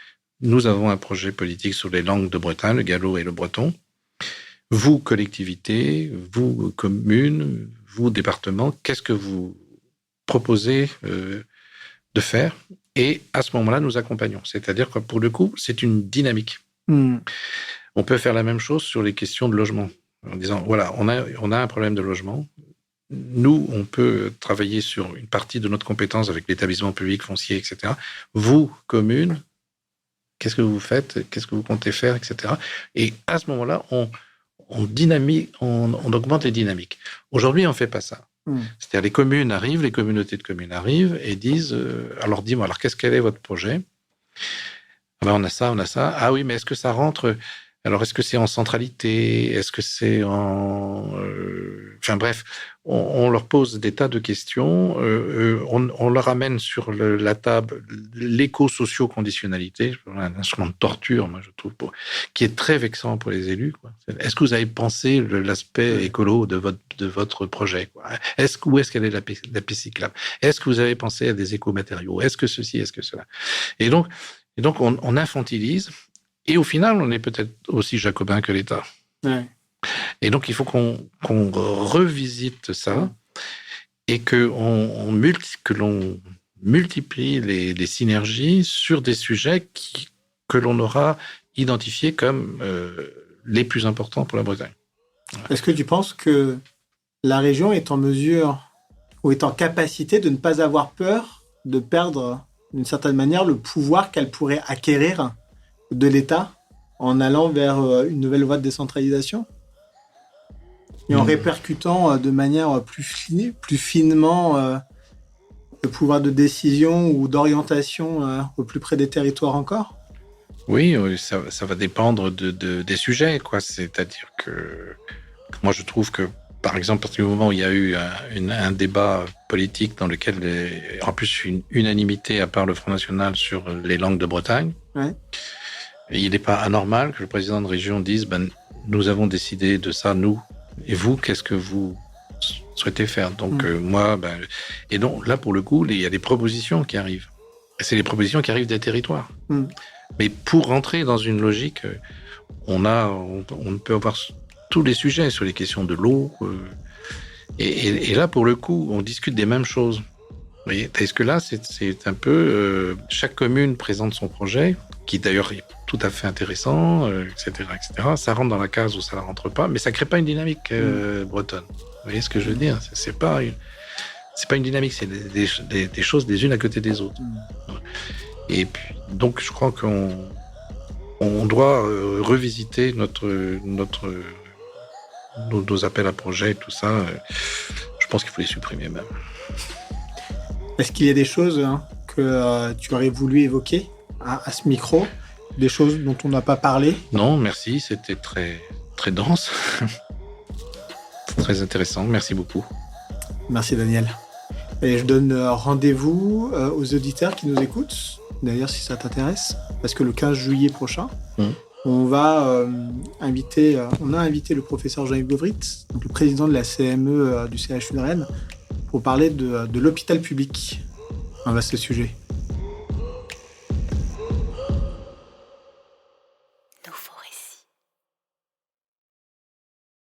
E: nous avons un projet politique sur les langues de Bretagne, le gallo et le breton. Vous, collectivités, vous, communes, vous, départements, qu'est-ce que vous proposez de faire? Et à ce moment-là, nous accompagnons. C'est-à-dire que pour le coup, c'est une dynamique. On peut faire la même chose sur les questions de logement. En disant, voilà, on a un problème de logement. Nous, on peut travailler sur une partie de notre compétence avec l'établissement public foncier, etc. Vous, communes, qu'est-ce que vous faites? Qu'est-ce que vous comptez faire, etc. Et à ce moment-là, on augmente les dynamiques. Aujourd'hui, on ne fait pas ça. C'est-à-dire, les communes arrivent, les communautés de communes arrivent et disent, alors dis-moi, alors quel est votre projet? Ben, on a ça. Ah oui, mais est-ce que ça rentre? Alors, est-ce que c'est en centralité? Est-ce que c'est en... Enfin bref, on leur pose des tas de questions. On leur amène sur la table l'éco-socio-conditionnalité, un instrument de torture, moi je trouve, qui est très vexant pour les élus, quoi. Est-ce que vous avez pensé l'aspect écolo de votre projet, quoi? Où est-ce qu'elle est la piste cyclable? Est-ce que vous avez pensé à des éco-matériaux? Est-ce que ceci, est-ce que cela? Et donc on infantilise. Et au final, on est peut-être aussi jacobin que l'État. Ouais. Et donc, il faut qu'on revisite ça et que l'on multiplie les synergies sur des sujets que l'on aura identifiés comme les plus importants pour la Bretagne.
A: Est-ce que tu penses que la région est en mesure ou est en capacité de ne pas avoir peur de perdre, d'une certaine manière, le pouvoir qu'elle pourrait acquérir de l'État en allant vers une nouvelle voie de décentralisation et en répercutant de manière plus finement le pouvoir de décision ou d'orientation au plus près des territoires encore?
E: Oui, ça va dépendre des sujets, quoi. C'est-à-dire que moi, je trouve que, par exemple, à partir du moment où il y a eu un débat politique dans lequel, en plus, une unanimité à part le Front National sur les langues de Bretagne, ouais. Il n'est pas anormal que le président de région dise nous avons décidé de ça, nous, et vous, qu'est-ce que vous souhaitez faire? Donc, moi, et donc, là, pour le coup, il y a des propositions qui arrivent. Et c'est les propositions qui arrivent des territoires. Mais pour rentrer dans une logique, on peut avoir tous les sujets sur les questions de l'eau. Et là, pour le coup, on discute des mêmes choses. Vous voyez, parce que là, c'est un peu... chaque commune présente son projet, qui d'ailleurs est tout à fait intéressant, etc., etc. Ça rentre dans la case ou ça ne rentre pas, mais ça ne crée pas une dynamique bretonne. Vous voyez ce que je veux dire? C'est pas une dynamique, c'est des choses les unes à côté des autres. Et puis, donc, je crois qu'on doit revisiter nos appels à projets et tout ça. Je pense qu'il faut les supprimer même.
A: Est-ce qu'il y a des choses que tu aurais voulu évoquer à ce micro? Des choses dont on n'a pas parlé?
E: Non, merci. C'était très, très dense. Très intéressant. Merci beaucoup.
A: Merci, Daniel. Et je donne rendez-vous aux auditeurs qui nous écoutent. D'ailleurs, si ça t'intéresse, parce que le 15 juillet prochain, on a invité le professeur Jean-Yves Gauvrit, donc le président de la CME du CHU de Rennes, pour parler de l'hôpital public. Un vaste sujet.